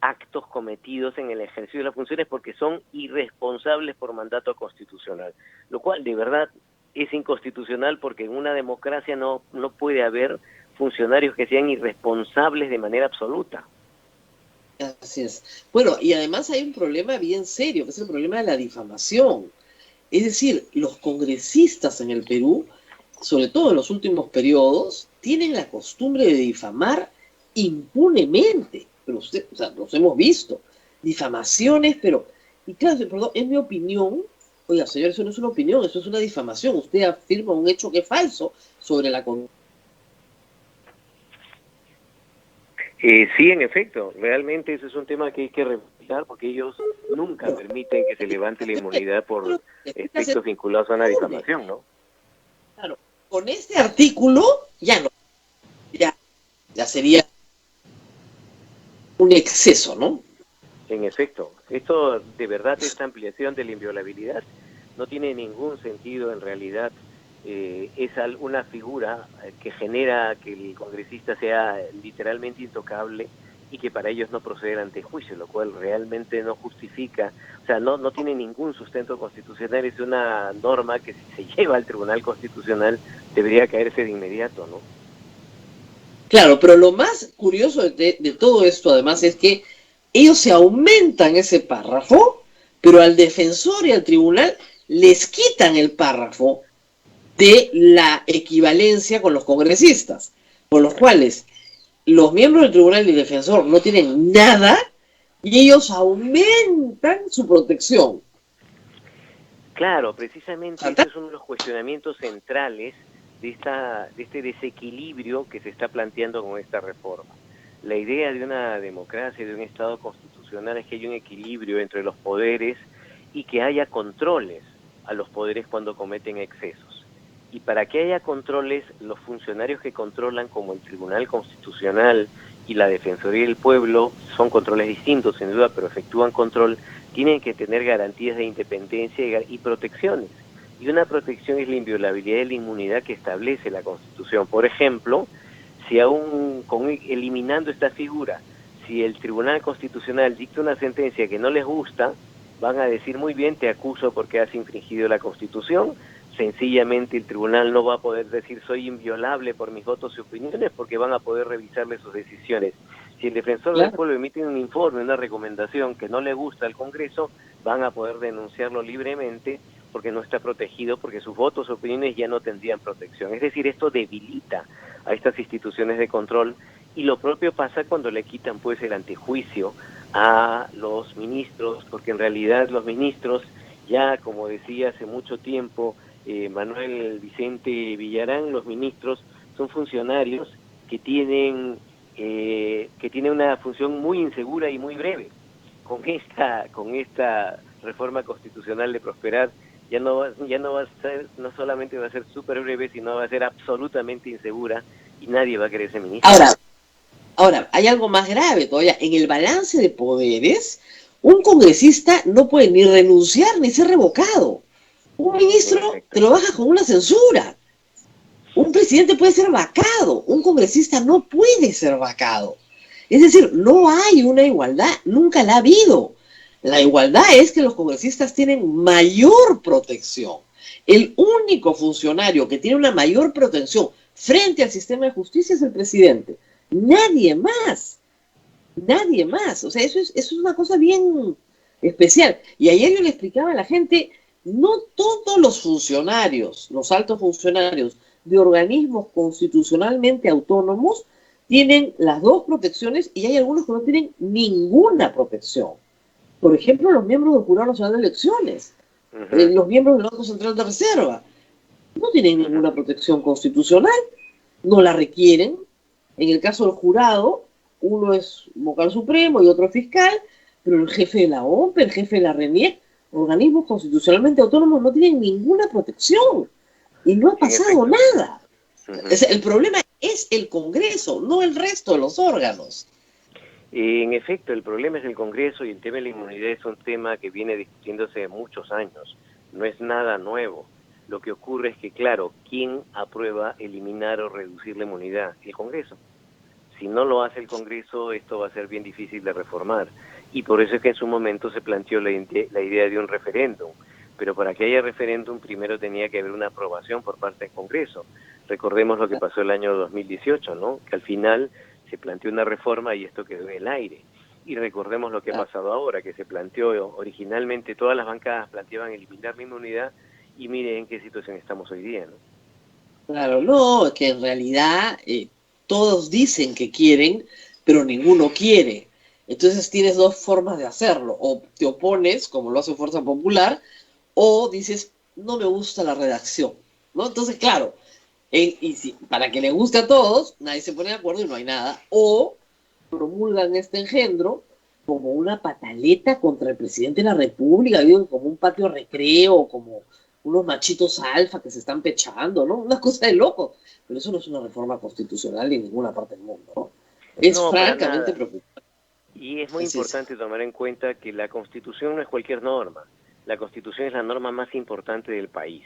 actos cometidos en el ejercicio de las funciones porque son irresponsables por mandato constitucional, lo cual de verdad es inconstitucional porque en una democracia no puede haber funcionarios que sean irresponsables de manera absoluta. Así es. Bueno, y además hay un problema bien serio, que es el problema de la difamación. Es decir, los congresistas en el Perú, sobre todo en los últimos periodos, tienen la costumbre de difamar impunemente. Pero usted, o sea, los hemos visto. Difamaciones, pero... Y claro, perdón, es mi opinión. Oiga, señor, eso no es una opinión, eso es una difamación. Usted afirma un hecho que es falso sobre la... Sí, en efecto, realmente ese es un tema que hay que revisar porque ellos nunca permiten que se levante la inmunidad por efectos vinculados a una difamación, ¿no? Claro, con este artículo ya no, ya sería un exceso, ¿no? En efecto, esto de verdad, esta ampliación de la inviolabilidad no tiene ningún sentido en realidad. Es una figura que genera que el congresista sea literalmente intocable y que para ellos no proceder ante juicio, lo cual realmente no justifica, o sea, no tiene ningún sustento constitucional, es una norma que si se lleva al Tribunal Constitucional debería caerse de inmediato, ¿no? Claro, pero lo más curioso de todo esto además es que ellos se aumentan ese párrafo, pero al defensor y al tribunal les quitan el párrafo de la equivalencia con los congresistas, con los cuales los miembros del tribunal y el defensor no tienen nada y ellos aumentan su protección. Claro, precisamente ese es uno de los cuestionamientos centrales de este desequilibrio que se está planteando con esta reforma. La idea de una democracia, de un Estado constitucional, es que haya un equilibrio entre los poderes y que haya controles a los poderes cuando cometen excesos. Y para que haya controles, los funcionarios que controlan, como el Tribunal Constitucional y la Defensoría del Pueblo, son controles distintos, sin duda, pero efectúan control, tienen que tener garantías de independencia y protecciones. Y una protección es la inviolabilidad de la inmunidad que establece la Constitución. Por ejemplo, si eliminando esta figura, si el Tribunal Constitucional dicta una sentencia que no les gusta, van a decir, muy bien, te acuso porque has infringido la Constitución. Sencillamente el tribunal no va a poder decir soy inviolable por mis votos y opiniones porque van a poder revisarle sus decisiones. Si el defensor del pueblo emite un informe, una recomendación que no le gusta al Congreso, van a poder denunciarlo libremente porque no está protegido, porque sus votos o opiniones ya no tendrían protección. Es decir, esto debilita a estas instituciones de control y lo propio pasa cuando le quitan pues el antejuicio a los ministros, porque en realidad los ministros ya, como decía hace mucho tiempo Manuel Vicente Villarán, los ministros son funcionarios que tienen una función muy insegura y muy breve. Con esta reforma constitucional de prosperar ya no va a ser, no solamente va a ser súper breve, sino va a ser absolutamente insegura y nadie va a querer ser ministro. Ahora, hay algo más grave todavía. En el balance de poderes, un congresista no puede ni renunciar ni ser revocado. Un ministro te lo baja con una censura. Un presidente puede ser vacado. Un congresista no puede ser vacado. Es decir, no hay una igualdad, nunca la ha habido. La igualdad es que los congresistas tienen mayor protección. El único funcionario que tiene una mayor protección frente al sistema de justicia es el presidente. Nadie más. Nadie más. O sea, eso es una cosa bien especial. Y ayer yo le explicaba a la gente, no todos los funcionarios, los altos funcionarios de organismos constitucionalmente autónomos, tienen las dos protecciones y hay algunos que no tienen ninguna protección. Por ejemplo, los miembros del Jurado Nacional de Elecciones, los miembros del Banco Central de Reserva, no tienen ninguna protección constitucional, no la requieren. En el caso del jurado, uno es vocal supremo y otro es fiscal, pero el jefe de la OMPE, el jefe de la RENIEC, organismos constitucionalmente autónomos, no tienen ninguna protección. Y no ha pasado nada. El problema es el Congreso, no el resto de los órganos. En efecto, el problema es el Congreso y el tema de la inmunidad es un tema que viene discutiéndose muchos años. No es nada nuevo. Lo que ocurre es que, claro, ¿quién aprueba eliminar o reducir la inmunidad? El Congreso. Si no lo hace el Congreso, esto va a ser bien difícil de reformar. Y por eso es que en su momento se planteó la idea de un referéndum. Pero para que haya referéndum, primero tenía que haber una aprobación por parte del Congreso. Recordemos lo que pasó el año 2018, ¿no? Que al final se planteó una reforma y esto quedó en el aire. Y recordemos lo que ha pasado ahora, que se planteó originalmente, todas las bancadas planteaban eliminar la inmunidad, y miren en qué situación estamos hoy día, ¿no? Claro, no, es que en realidad todos dicen que quieren, pero ninguno quiere. Entonces tienes dos formas de hacerlo. O te opones, como lo hace Fuerza Popular, o dices, no me gusta la redacción, ¿no? Entonces, claro, y si, para que le guste a todos, nadie se pone de acuerdo y no hay nada. O promulgan este engendro como una pataleta contra el presidente de la República, digo, como un patio recreo, como unos machitos alfa que se están pechando, ¿no? Una cosa de loco. Pero eso no es una reforma constitucional en ninguna parte del mundo, ¿no? Es No, francamente preocupante. Y es muy importante tomar en cuenta que la Constitución no es cualquier norma. La Constitución es la norma más importante del país.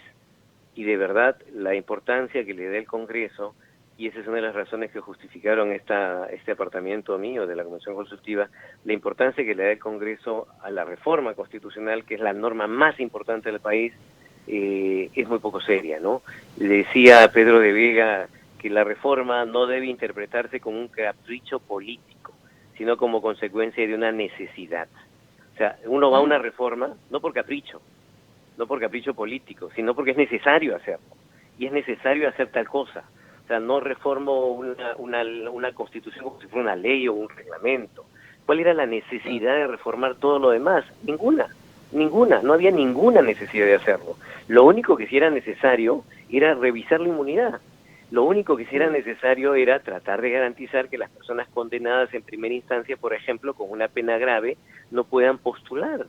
Y de verdad, la importancia que le da el Congreso, y esa es una de las razones que justificaron este apartamiento mío de la Comisión Consultiva, la importancia que le da el Congreso a la reforma constitucional, que es la norma más importante del país, es muy poco seria, ¿no? Le decía a Pedro de Vega que la reforma no debe interpretarse como un capricho político, sino como consecuencia de una necesidad. O sea, uno va a una reforma no por capricho político, sino porque es necesario hacerlo. Y es necesario hacer tal cosa. O sea, no reformo una constitución como si fuera una ley o un reglamento. ¿Cuál era la necesidad de reformar todo lo demás? Ninguna, no había ninguna necesidad de hacerlo. Lo único que sí era necesario era revisar la inmunidad. Lo único que sí era necesario era tratar de garantizar que las personas condenadas en primera instancia, por ejemplo, con una pena grave, no puedan postular.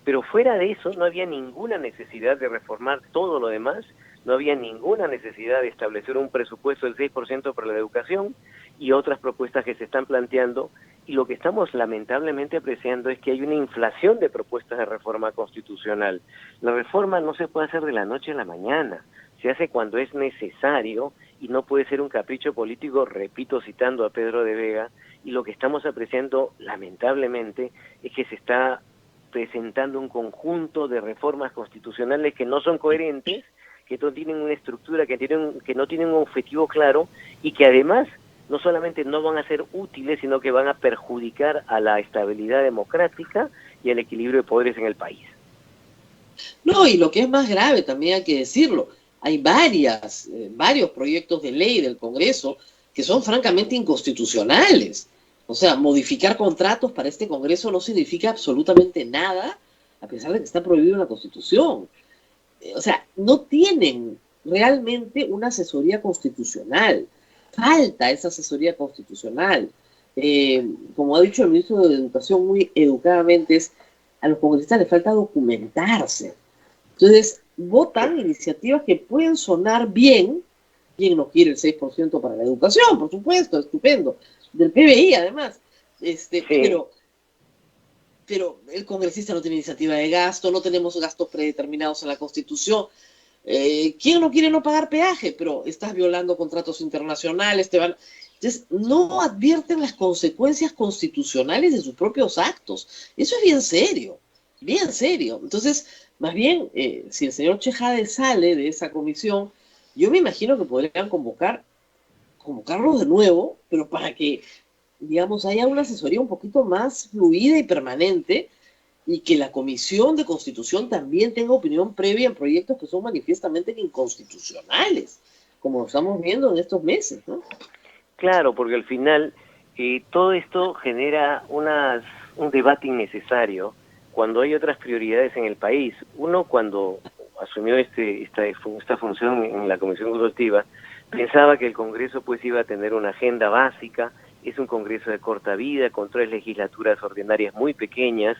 Pero fuera de eso no había ninguna necesidad de reformar todo lo demás, no había ninguna necesidad de establecer un presupuesto del 6% para la educación y otras propuestas que se están planteando. Y lo que estamos lamentablemente apreciando es que hay una inflación de propuestas de reforma constitucional. La reforma no se puede hacer de la noche a la mañana, se hace cuando es necesario y no puede ser un capricho político, repito, citando a Pedro de Vega, y lo que estamos apreciando lamentablemente es que se está presentando un conjunto de reformas constitucionales que no son coherentes, que no tienen una estructura, que no tienen un objetivo claro y que además no solamente no van a ser útiles, sino que van a perjudicar a la estabilidad democrática y al equilibrio de poderes en el país. No, y lo que es más grave, también hay que decirlo, hay varios proyectos de ley del Congreso que son francamente inconstitucionales. O sea, modificar contratos para este Congreso no significa absolutamente nada, a pesar de que está prohibido en la Constitución. O sea, no tienen realmente una asesoría constitucional. Falta esa asesoría constitucional. Como ha dicho el ministro de Educación muy educadamente, a los congresistas les falta documentarse. Entonces, votan iniciativas que pueden sonar bien. ¿Quién no quiere el 6% para la educación? Por supuesto, estupendo. Del PBI, además. Sí. Pero el congresista no tiene iniciativa de gasto, no tenemos gastos predeterminados en la Constitución. ¿Quién no quiere no pagar peaje? Pero estás violando contratos internacionales, Entonces, no advierten las consecuencias constitucionales de sus propios actos. Eso es bien serio, bien serio. Entonces, más bien, si el señor Chejade sale de esa comisión, yo me imagino que podrían convocarlos de nuevo, pero para que, digamos, haya una asesoría un poquito más fluida y permanente, y que la Comisión de Constitución también tenga opinión previa en proyectos que son manifiestamente inconstitucionales, como lo estamos viendo en estos meses, ¿no? Claro, porque al final todo esto genera un debate innecesario cuando hay otras prioridades en el país. Uno, cuando asumió esta función en la Comisión Consultiva, pensaba que el Congreso pues iba a tener una agenda básica. Es un Congreso de corta vida, con 3 legislaturas ordinarias muy pequeñas,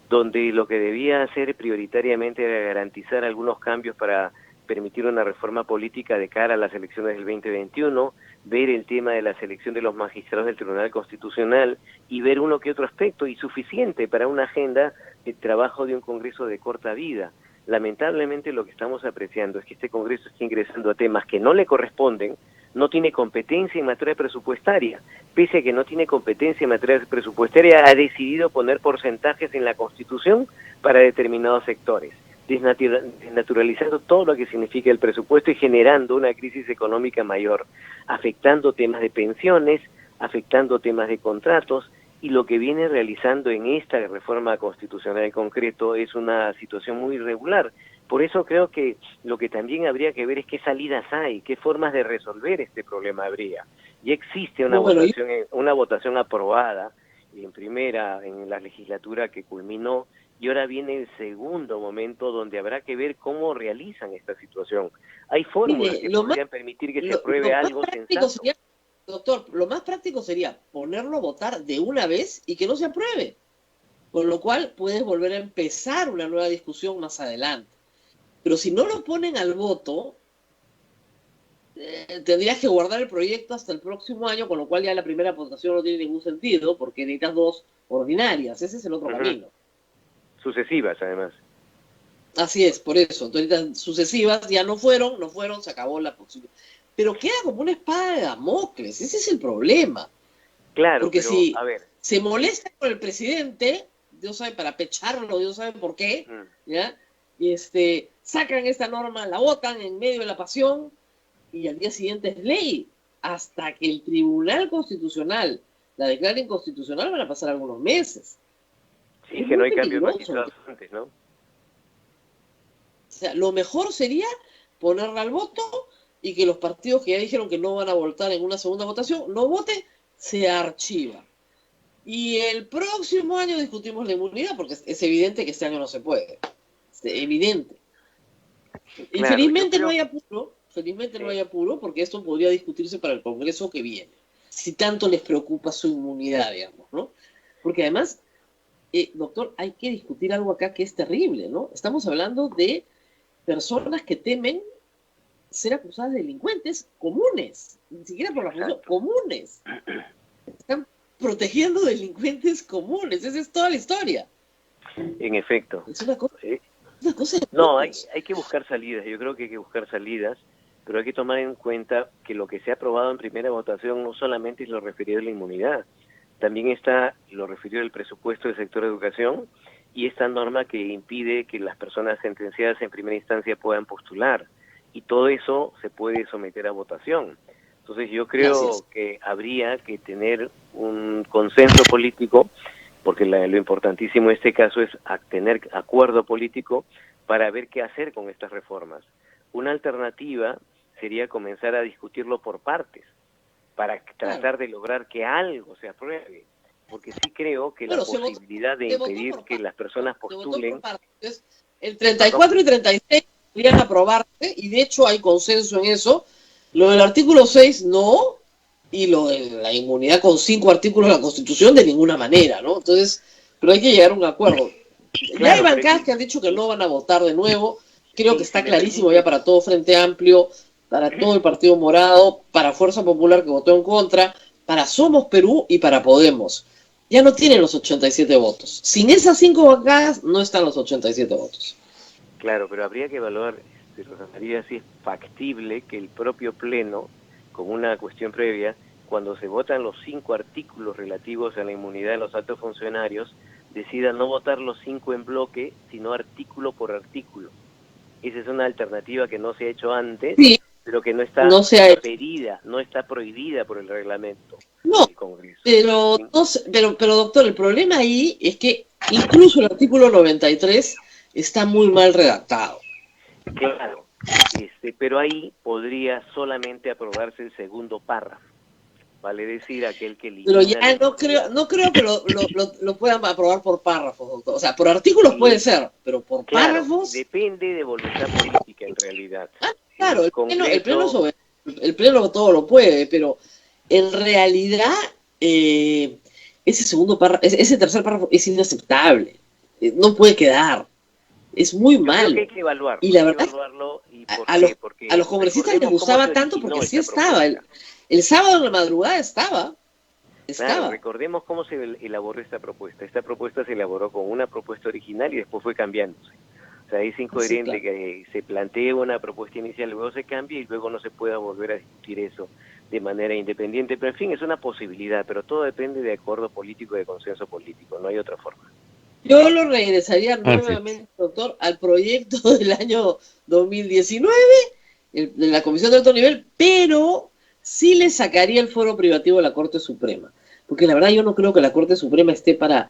donde lo que debía hacer prioritariamente era garantizar algunos cambios para permitir una reforma política de cara a las elecciones del 2021, ver el tema de la selección de los magistrados del Tribunal Constitucional y ver uno que otro aspecto, y suficiente para una agenda de trabajo de un Congreso de corta vida. Lamentablemente lo que estamos apreciando es que este Congreso está ingresando a temas que no le corresponden, no tiene competencia en materia presupuestaria. Pese a que no tiene competencia en materia presupuestaria, ha decidido poner porcentajes en la Constitución para determinados sectores, desnaturalizando todo lo que significa el presupuesto y generando una crisis económica mayor, afectando temas de pensiones, afectando temas de contratos, y lo que viene realizando en esta reforma constitucional en concreto es una situación muy irregular. Por eso creo que lo que también habría que ver es qué salidas hay, qué formas de resolver este problema habría. Ya existe una votación aprobada en la legislatura que culminó, y ahora viene el segundo momento donde habrá que ver cómo realizan esta situación. Hay fórmulas que podrían permitir que se apruebe algo sensato. Doctor, lo más práctico sería ponerlo a votar de una vez y que no se apruebe. Con lo cual puedes volver a empezar una nueva discusión más adelante. Pero si no lo ponen al voto, tendrías que guardar el proyecto hasta el próximo año, con lo cual ya la primera votación no tiene ningún sentido, porque necesitas 2 ordinarias. Ese es el otro camino. Sucesivas, además. Así es, por eso. Entonces, sucesivas ya no fueron, se acabó la posibilidad. Pero queda como una espada de Damocles, ese es el problema. Claro, porque pero, si a ver, se molesta con el presidente, Dios sabe, para pecharlo, Dios sabe por qué, ¿ya? Y sacan esta norma, la votan en medio de la pasión, y al día siguiente es ley. Hasta que el Tribunal Constitucional la declare inconstitucional van a pasar algunos meses. Sí, es que no hay cambios magistrados antes, ¿no? O sea, lo mejor sería ponerla al voto y que los partidos que ya dijeron que no van a votar en una segunda votación, no voten, se archiva. Y el próximo año discutimos la inmunidad, porque es evidente que este año no se puede. Es evidente. Y claro, felizmente no hay apuro, porque esto podría discutirse para el Congreso que viene. Si tanto les preocupa su inmunidad, digamos, ¿no? Porque además, doctor, hay que discutir algo acá que es terrible, ¿no? Estamos hablando de personas que temen ser acusadas de delincuentes comunes, ni siquiera por la función, comunes. Están protegiendo delincuentes comunes, esa es toda la historia. En efecto. Es una cosa no, hay que buscar salidas, yo creo que hay que buscar salidas, pero hay que tomar en cuenta que lo que se ha aprobado en primera votación no solamente es lo referido a la inmunidad, también está lo referido al presupuesto del sector de educación y esta norma que impide que las personas sentenciadas en primera instancia puedan postular. Y todo eso se puede someter a votación. Entonces yo creo que habría que tener un consenso político, porque lo importantísimo en este caso es tener acuerdo político para ver qué hacer con estas reformas. Una alternativa sería comenzar a discutirlo por partes, para tratar de lograr que algo se apruebe, porque sí creo que la posibilidad de impedir que las personas postulen... El 34 y 36 podrían aprobarse, y de hecho hay consenso en eso. Lo del artículo 6 no, y lo de la inmunidad con 5 artículos de la Constitución de ninguna manera, ¿no? Entonces, pero hay que llegar a un acuerdo. Ya hay bancadas que han dicho que no van a votar de nuevo, creo que está clarísimo ya para todo Frente Amplio, para todo el Partido Morado, para Fuerza Popular que votó en contra, para Somos Perú y para Podemos. Ya no tienen los 87 votos. Sin esas 5 bancadas no están los 87 votos. Claro, pero habría que evaluar, Rosa María, si es factible que el propio Pleno, como una cuestión previa, cuando se votan los 5 artículos relativos a la inmunidad de los altos funcionarios, decida no votar los 5 en bloque, sino artículo por artículo. Esa es una alternativa que no se ha hecho antes, sí, pero que no está pedida, no está prohibida por el reglamento del Congreso. Pero doctor, el problema ahí es que incluso el artículo 93 está muy mal redactado. Claro, pero ahí podría solamente aprobarse el segundo párrafo. vale decir, aquel que Pero elimina... ya no creo que lo puedan aprobar por párrafos, doctor. O sea, por artículos Sí, puede ser, pero por claro, párrafos... depende de voluntad política en realidad. En Claro, el el pleno Congreso, el pleno todo lo puede, pero en realidad ese segundo párrafo, ese tercer párrafo es inaceptable. No puede quedar. Es muy yo creo que malo. hay que evaluarlo, Y la verdad, ¿y por a qué? a Porque los congresistas les recordemos cómo se gustaba tanto originó porque sí esta estaba. propuesta. El sábado en la madrugada estaba. Claro, Estaba. recordemos cómo se elaboró esta propuesta. Esta propuesta se elaboró con una propuesta original y después fue cambiándose. O sea, es Sí, incoherente claro. que se plantee una propuesta inicial, luego se cambie y luego no se pueda volver a discutir eso de manera independiente. Pero en fin, es una posibilidad, pero todo depende de acuerdo político, de consenso político, no hay otra forma. Yo lo regresaría Así es. nuevamente, doctor, al proyecto del año 2019, de la Comisión de Alto Nivel, pero sí le sacaría el foro privativo a la Corte Suprema. Porque la verdad yo no creo que la Corte Suprema esté para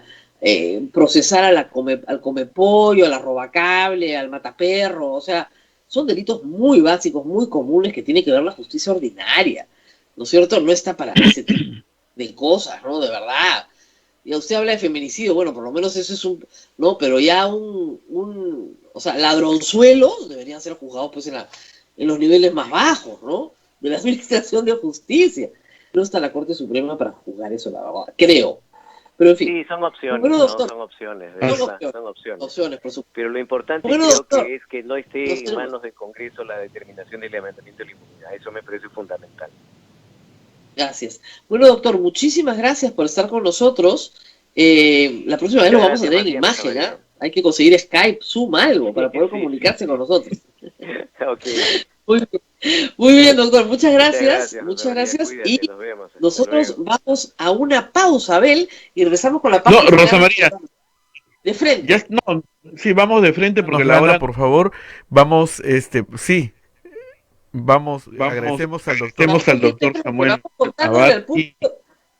procesar a al comepollo, a la robacable, al mataperro. O sea, son delitos muy básicos, muy comunes que tiene que ver la justicia ordinaria. ¿No es cierto? No está para ese tipo de cosas, ¿no? De verdad. Y usted habla de feminicidio, bueno, por lo menos eso es no, pero ya o sea, ladronzuelos deberían ser juzgados pues en los niveles más bajos, ¿no? De la administración de justicia. No está la Corte Suprema para juzgar eso, la verdad, creo. Pero en fin. Sí, son opciones, Bueno, ¿no? doctor, Son opciones, de son verdad, opciones, son opciones. opciones, por supuesto. Pero lo importante Bueno, creo doctor, que es que no esté los en tenemos. manos del Congreso la determinación del levantamiento de la inmunidad. Eso me parece fundamental. Gracias. Bueno, doctor, muchísimas gracias por estar con nosotros. La próxima vez lo Muchas vamos a gracias, tener más en bien, imagen, Rosa ¿ah? María. Hay que conseguir Skype, Zoom, algo, para poder Sí, comunicarse con sí. nosotros. Ok. Muy bien, doctor, muchas Muchas gracias, gracias, Rosa muchas María. gracias. Cuídate, Y nos vemos. Hasta nosotros luego. vamos a una pausa, Abel, y regresamos con la No, parte Rosa final del María, programa. De frente. no, sí, vamos de frente porque Nos la gana, hora. por favor. Vamos, sí, Vamos, agradecemos al doctor. agradecemos al Así que doctor Samuel vamos contándole Abad al y público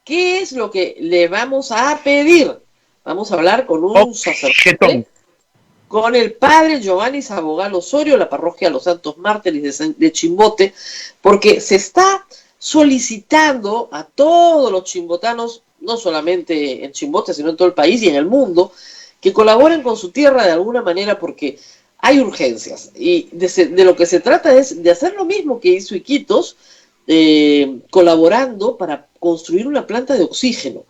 qué es lo que le vamos a pedir. Vamos a hablar con un sacerdote, Objetón. con el padre Giovanni Sabogal Osorio, la parroquia Los Santos Mártires de Chimbote, porque se está solicitando a todos los chimbotanos, no solamente en Chimbote, sino en todo el país y en el mundo, que colaboren con su tierra de alguna manera porque hay urgencias. Y de lo que se trata es de hacer lo mismo que hizo Iquitos, colaborando para construir una planta de oxígeno.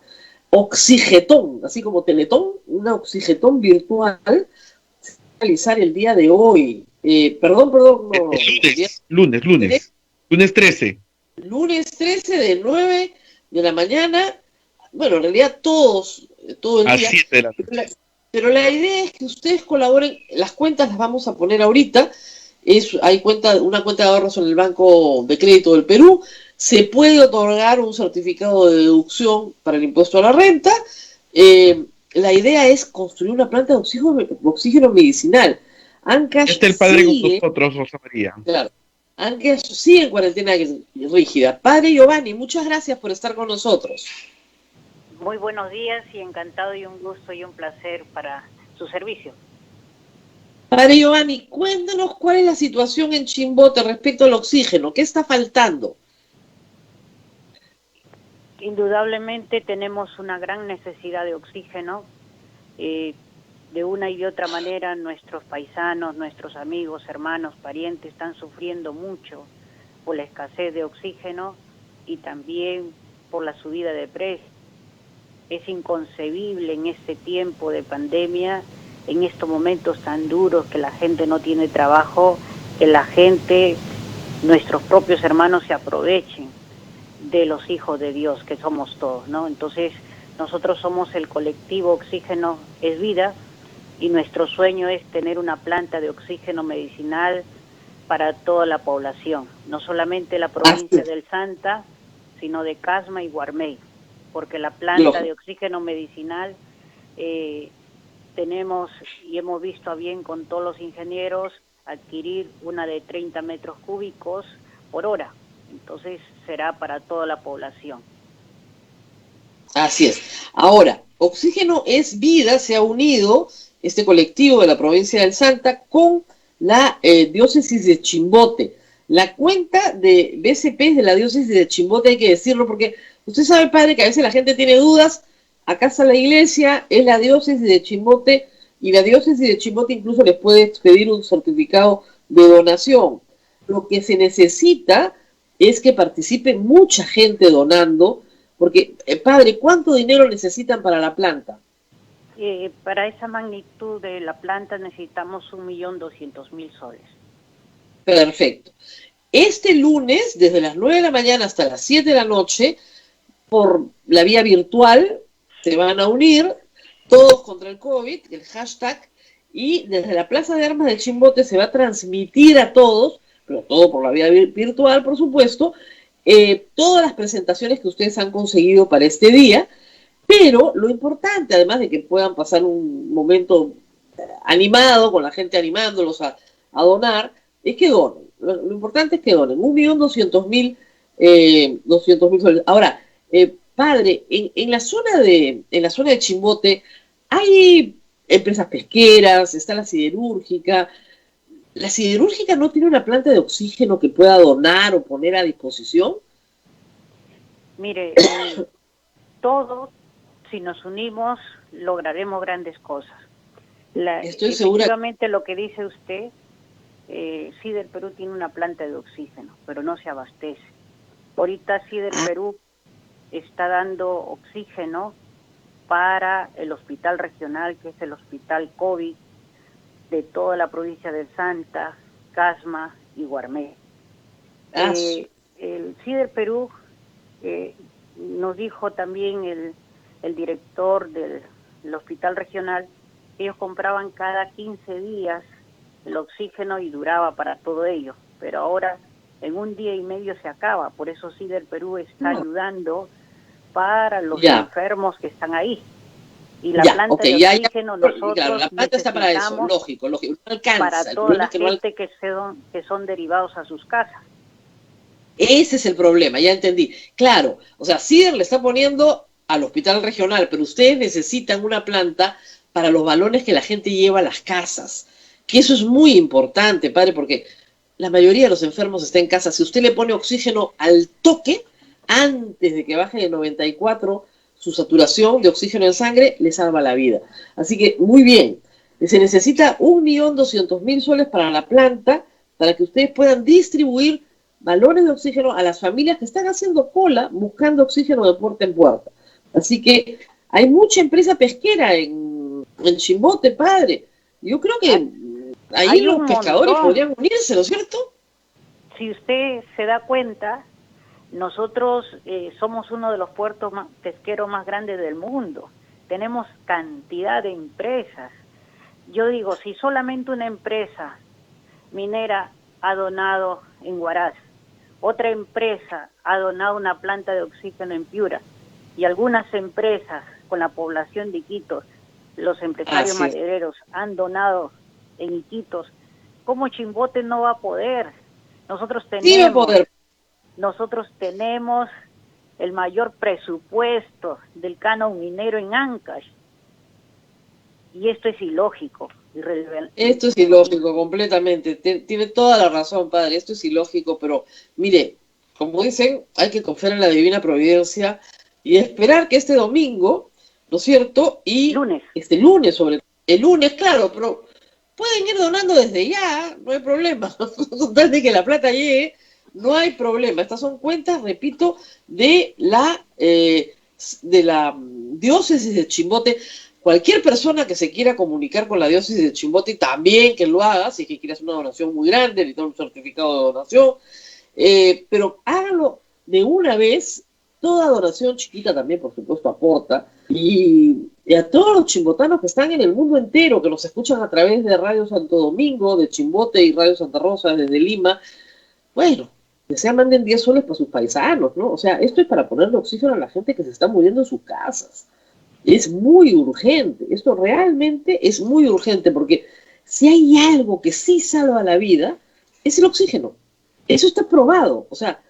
Oxigetón, así como Teletón, una oxigetón virtual realizar el día de hoy. Perdón, no, Lunes 13. lunes 13 de 9 de la mañana, bueno, en realidad todo el A día, 7 de la pero la idea es que ustedes colaboren, las cuentas las vamos a poner ahorita, hay una cuenta de ahorros en el Banco de Crédito del Perú, se puede otorgar un certificado de deducción para el impuesto a la renta. La idea es construir una planta de oxígeno medicinal. Ancash Está el padre sigue, con nosotros, Rosa María. claro, Ancash sigue en cuarentena rígida. Padre Giovanni, muchas gracias por estar con nosotros. Muy buenos días y encantado y un gusto y un placer para su servicio. Padre Giovanni, cuéntanos cuál es la situación en Chimbote respecto al oxígeno. ¿Qué está faltando? Indudablemente tenemos una gran necesidad de oxígeno. De una y otra manera nuestros paisanos, nuestros amigos, hermanos, parientes están sufriendo mucho por la escasez de oxígeno y también por la subida de precios. Es inconcebible en este tiempo de pandemia, en estos momentos tan duros que la gente no tiene trabajo, que la gente, nuestros propios hermanos se aprovechen de los hijos de Dios, que somos todos, ¿no? Entonces, nosotros somos el colectivo Oxígeno es Vida y nuestro sueño es tener una planta de oxígeno medicinal para toda la población, no solamente la provincia del Santa, sino de Casma y Guarmey, porque la planta de oxígeno medicinal tenemos y hemos visto a bien con todos los ingenieros adquirir una de 30 metros cúbicos por hora. Entonces será para toda la población. Así es. Ahora, Oxígeno es Vida se ha unido, este colectivo de la provincia del Salta, con la diócesis de Chimbote. La cuenta de BCP de la diócesis de Chimbote, hay que decirlo, porque usted sabe, padre, que a veces la gente tiene dudas. Acá está la iglesia, es la diócesis de Chimbote, y la diócesis de Chimbote incluso les puede expedir un certificado de donación. Lo que se necesita es que participe mucha gente donando, porque, padre, ¿cuánto dinero necesitan para la planta? Para esa magnitud de la planta necesitamos 1.200.000 soles. Perfecto. Este lunes, desde las 9 de la mañana hasta las 7 de la noche, por la vía virtual, se van a unir todos contra el COVID, el hashtag, y desde la Plaza de Armas de Chimbote se va a transmitir a todos, pero todo por la vía virtual, por supuesto, todas las presentaciones que ustedes han conseguido para este día. Pero lo importante, además de que puedan pasar un momento animado, con la gente animándolos a donar, es que donen. Lo importante es que donen. 1.200.000 soles. Ahora, padre, en la zona de Chimbote hay empresas pesqueras, está la siderúrgica. ¿La siderúrgica no tiene una planta de oxígeno que pueda donar o poner a disposición? Mire, todos, si nos unimos, lograremos grandes cosas. Estoy segura. Efectivamente, lo que dice usted, sí, del Perú tiene una planta de oxígeno, pero no se abastece. Ahorita sí, del Perú está dando oxígeno para el hospital regional, que es el hospital COVID de toda la provincia del Santa, Casma y Guarmey. El sí, del Perú, nos dijo también el director del hospital regional, ellos compraban cada 15 días el oxígeno y duraba para todo ello, pero ahora en un día y medio se acaba, por eso sí, del Perú está ayudando para los enfermos que están ahí. Y la planta de oxígeno nosotros claro, la planta está para eso, lógico, no alcanza, para toda la gente que son derivados a sus casas. Ese es el problema, ya entendí. Claro, o sea, CIDER le está poniendo al hospital regional, pero ustedes necesitan una planta para los balones que la gente lleva a las casas. Que eso es muy importante, padre, porque la mayoría de los enfermos está en casa. Si usted le pone oxígeno al toque, antes de que baje de 94 su saturación de oxígeno en sangre, le salva la vida. Así que, muy bien. Se necesita 1.200.000 soles para la planta, para que ustedes puedan distribuir balones de oxígeno a las familias que están haciendo cola buscando oxígeno de puerta en puerta. Así que hay mucha empresa pesquera en Chimbote, padre. Yo creo que ahí los pescadores podrían unirse, ¿no es cierto? Si usted se da cuenta, nosotros somos uno de los puertos pesqueros más grandes del mundo. Tenemos cantidad de empresas. Yo digo, si solamente una empresa minera ha donado en Huaraz, otra empresa ha donado una planta de oxígeno en Piura, y algunas empresas con la población de Iquitos, los empresarios madereros han donado en Iquitos, ¿cómo Chimbote no va a poder? Nosotros tenemos el mayor presupuesto del canon minero en Ancash, y esto es ilógico. Esto es ilógico completamente, tiene toda la razón, padre, esto es ilógico, pero mire, como dicen, hay que confiar en la divina providencia y esperar que este domingo, ¿no es cierto? Y este lunes, el lunes, claro, pero pueden ir donando desde ya, no hay problema, con tal de que la plata llegue, no hay problema. Estas son cuentas, repito, de la diócesis de Chimbote. Cualquier persona que se quiera comunicar con la diócesis de Chimbote, también que lo haga, si es que quiere hacer una donación muy grande, necesita un certificado de donación, pero háganlo de una vez. Toda donación chiquita también, por supuesto, aporta. Y a todos los chimbotanos que están en el mundo entero, que nos escuchan a través de Radio Santo Domingo, de Chimbote, y Radio Santa Rosa desde Lima, bueno, que se manden 10 soles para sus paisanos, ¿no? O sea, esto es para ponerle oxígeno a la gente que se está muriendo en sus casas. Es muy urgente, esto realmente es muy urgente, porque si hay algo que sí salva la vida, es el oxígeno. Eso está probado. O sea,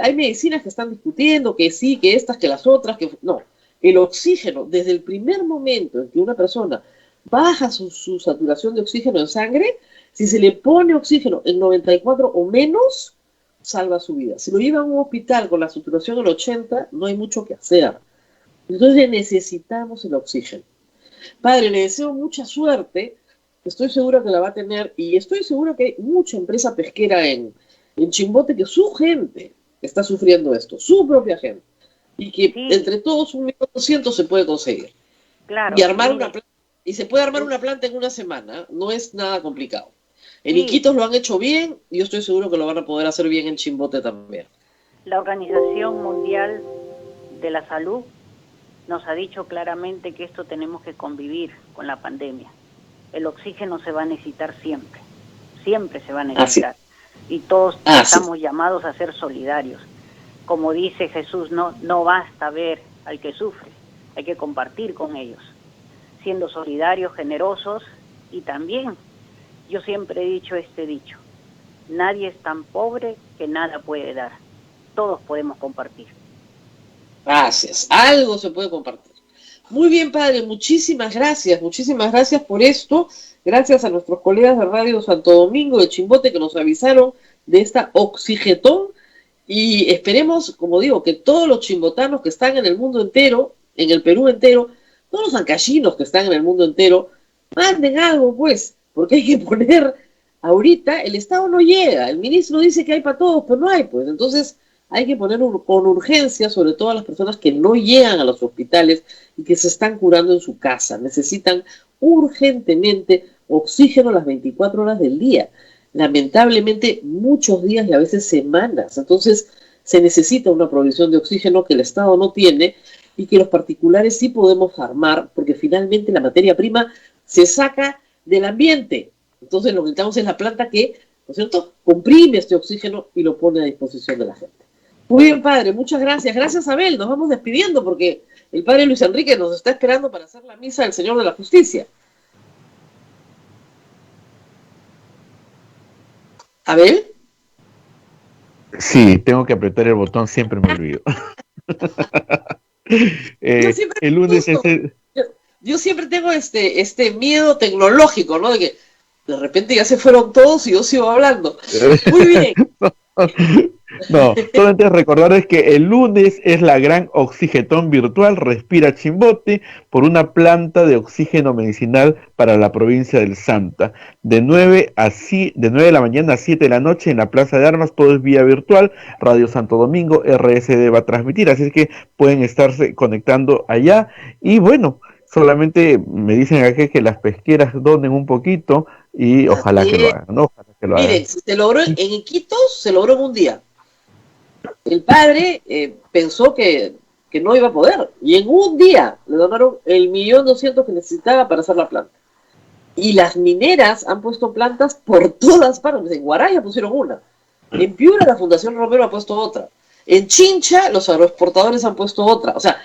hay medicinas que están discutiendo que sí, que estas, que las otras, que no. El oxígeno, desde el primer momento en que una persona baja su saturación de oxígeno en sangre. Si se le pone oxígeno en 94 o menos, salva su vida. Si lo lleva a un hospital con la saturación en 80, no hay mucho que hacer. Entonces necesitamos el oxígeno. Padre, le deseo mucha suerte. Estoy segura que la va a tener y estoy segura que hay mucha empresa pesquera en Chimbote que su gente está sufriendo esto, su propia gente. Y que Sí. entre todos 1.200.000 se puede conseguir. Claro. Y armar mire, una planta. Y se puede armar una planta en una semana. No es nada complicado. En Sí. Iquitos lo han hecho bien y yo estoy seguro que lo van a poder hacer bien en Chimbote también. La Organización Mundial de la Salud nos ha dicho claramente que esto tenemos que convivir con la pandemia. El oxígeno se va a necesitar siempre, siempre se va a necesitar. Y todos estamos llamados a ser solidarios. Como dice Jesús, no basta ver al que sufre, hay que compartir con ellos, siendo solidarios, generosos y también, yo siempre he dicho este dicho, nadie es tan pobre que nada puede dar, todos podemos compartir. Gracias, algo se puede compartir. Muy bien, padre, muchísimas gracias por esto. Gracias a nuestros colegas de Radio Santo Domingo de Chimbote que nos avisaron de esta oxigetón y esperemos, como digo, que todos los chimbotanos que están en el mundo entero, en el Perú entero, todos los ancayinos que están en el mundo entero, manden algo, pues, porque hay que poner, ahorita el Estado no llega, el ministro dice que hay para todos, pero no hay, pues, entonces hay que poner con urgencia, sobre todo a las personas que no llegan a los hospitales y que se están curando en su casa, necesitan urgentemente oxígeno las 24 horas del día, lamentablemente muchos días y a veces semanas, entonces se necesita una provisión de oxígeno que el Estado no tiene y que los particulares sí podemos armar, porque finalmente la materia prima se saca del ambiente. Entonces lo que necesitamos es la planta que, ¿no es cierto?, comprime este oxígeno y lo pone a disposición de la gente. Muy bien, padre, muchas gracias. Gracias, Abel. Nos vamos despidiendo porque el padre Luis Enrique nos está esperando para hacer la misa del Señor de la Justicia. ¿Abel? Sí, tengo que apretar el botón, siempre me olvido. El lunes es yo siempre tengo este miedo tecnológico, ¿no? De que de repente ya se fueron todos y yo sigo hablando. Muy bien. No, solamente recordarles que el lunes es la gran oxigetón virtual Respira Chimbote por una planta de oxígeno medicinal para la provincia del Santa. De 9 de la mañana a 7 de la noche en la Plaza de Armas, todo es vía virtual. Radio Santo Domingo, RSD va a transmitir, así es que pueden estarse conectando allá. Y bueno, solamente me dicen aquí que las pesqueras donen un poquito y ojalá que lo hagan, ¿no? Ojalá que lo hagan. Miren, se logró en Iquitos, se logró en un día. El padre pensó que no iba a poder, y en un día le donaron el 1.200.000 que necesitaba para hacer la planta. Y las mineras han puesto plantas por todas partes. En Guaraya pusieron una, en Piura la Fundación Romero ha puesto otra, en Chincha los agroexportadores han puesto otra. O sea,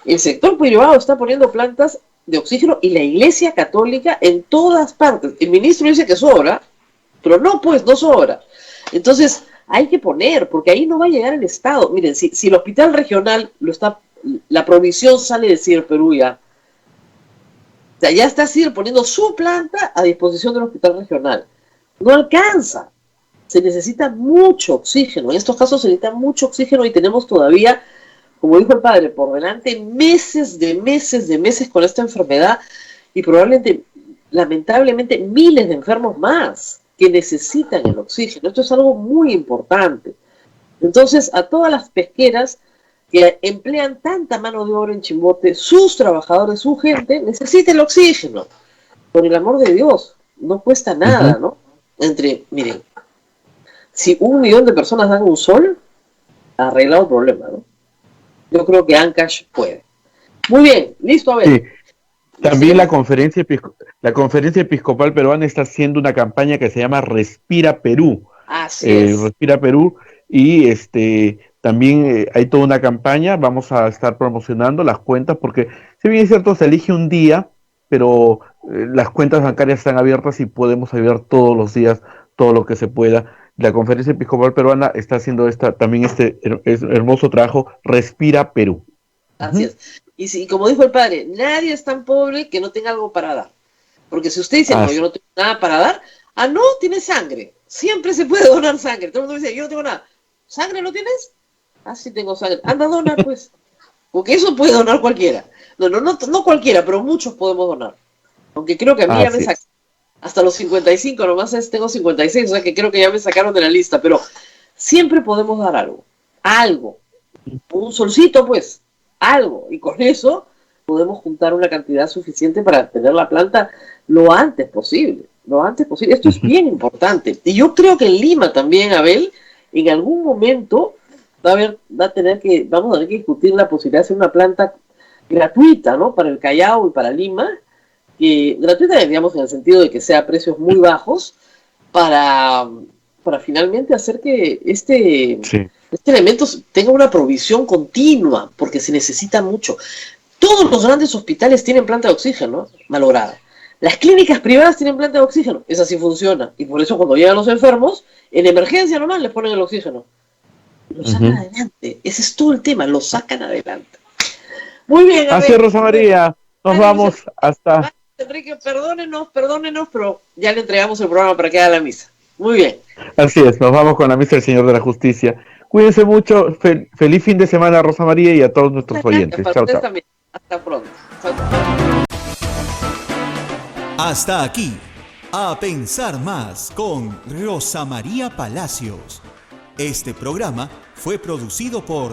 el sector privado está poniendo plantas de oxígeno y la Iglesia Católica en todas partes. El ministro dice que sobra, pero no, pues, no sobra. Entonces, hay que poner, porque ahí no va a llegar el Estado. Miren, si el hospital regional la provisión sale de CIR Perú ya. O sea, ya está CIR poniendo su planta a disposición del hospital regional. No alcanza. Se necesita mucho oxígeno. En estos casos se necesita mucho oxígeno y tenemos todavía, como dijo el padre, por delante meses con esta enfermedad y probablemente, lamentablemente, miles de enfermos más que necesitan el oxígeno. Esto es algo muy importante. Entonces, a todas las pesqueras que emplean tanta mano de obra en Chimbote, sus trabajadores, su gente, necesitan el oxígeno. Por el amor de Dios, no cuesta nada, ¿no? Miren, si 1 millón de personas dan un sol, arreglado el problema, ¿no? Yo creo que Ancash puede. Muy bien, listo, a ver. Sí. También la conferencia episcopal peruana está haciendo una campaña que se llama Respira Perú. Así es. Respira Perú y también hay toda una campaña, vamos a estar promocionando las cuentas porque si bien es cierto se elige un día, pero las cuentas bancarias están abiertas y podemos ayudar todos los días todo lo que se pueda. La conferencia episcopal peruana está haciendo también este hermoso trabajo, Respira Perú. Así es. Y como dijo el padre, nadie es tan pobre que no tenga algo para dar. Porque si usted dice, no, yo no tengo nada para dar, no, tiene sangre. Siempre se puede donar sangre. Todo el mundo dice, yo no tengo nada. ¿Sangre no tienes? Sí tengo sangre. Anda a donar, pues. Porque eso puede donar cualquiera. No cualquiera, pero muchos podemos donar. Aunque creo que a mí ya me sacaron hasta los 55, nomás tengo 56, o sea que creo que ya me sacaron de la lista, pero siempre podemos dar algo. Algo. Un solcito, pues. Algo. Y con eso podemos juntar una cantidad suficiente para tener la planta lo antes posible. Lo antes posible. Esto es bien importante. Y yo creo que en Lima también, Abel, en algún momento vamos a tener que discutir la posibilidad de hacer una planta gratuita, ¿no? Para el Callao y para Lima, gratuita, digamos, en el sentido de que sea a precios muy bajos, para finalmente hacer que este elemento tenga una provisión continua, porque se necesita mucho. Todos los grandes hospitales tienen planta de oxígeno malograda. Las clínicas privadas tienen planta de oxígeno, esa sí funciona, y por eso cuando llegan los enfermos, en emergencia nomás les ponen el oxígeno. Lo sacan adelante, ese es todo el tema, lo sacan adelante. Muy bien, así es, Rosa María, nos vamos hasta... Enrique, perdónenos, pero ya le entregamos el programa para que haga la misa. Muy bien. Así es, nos vamos con la misa del Señor de la Justicia. Cuídense mucho, feliz fin de semana, Rosa María, y a todos nuestros oyentes. Chao, chao. También. Hasta pronto. Chao. Hasta aquí, A Pensar Más con Rosa María Palacios. Este programa fue producido por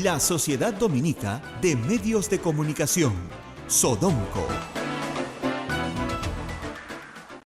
la Sociedad Dominica de Medios de Comunicación, Sodomco.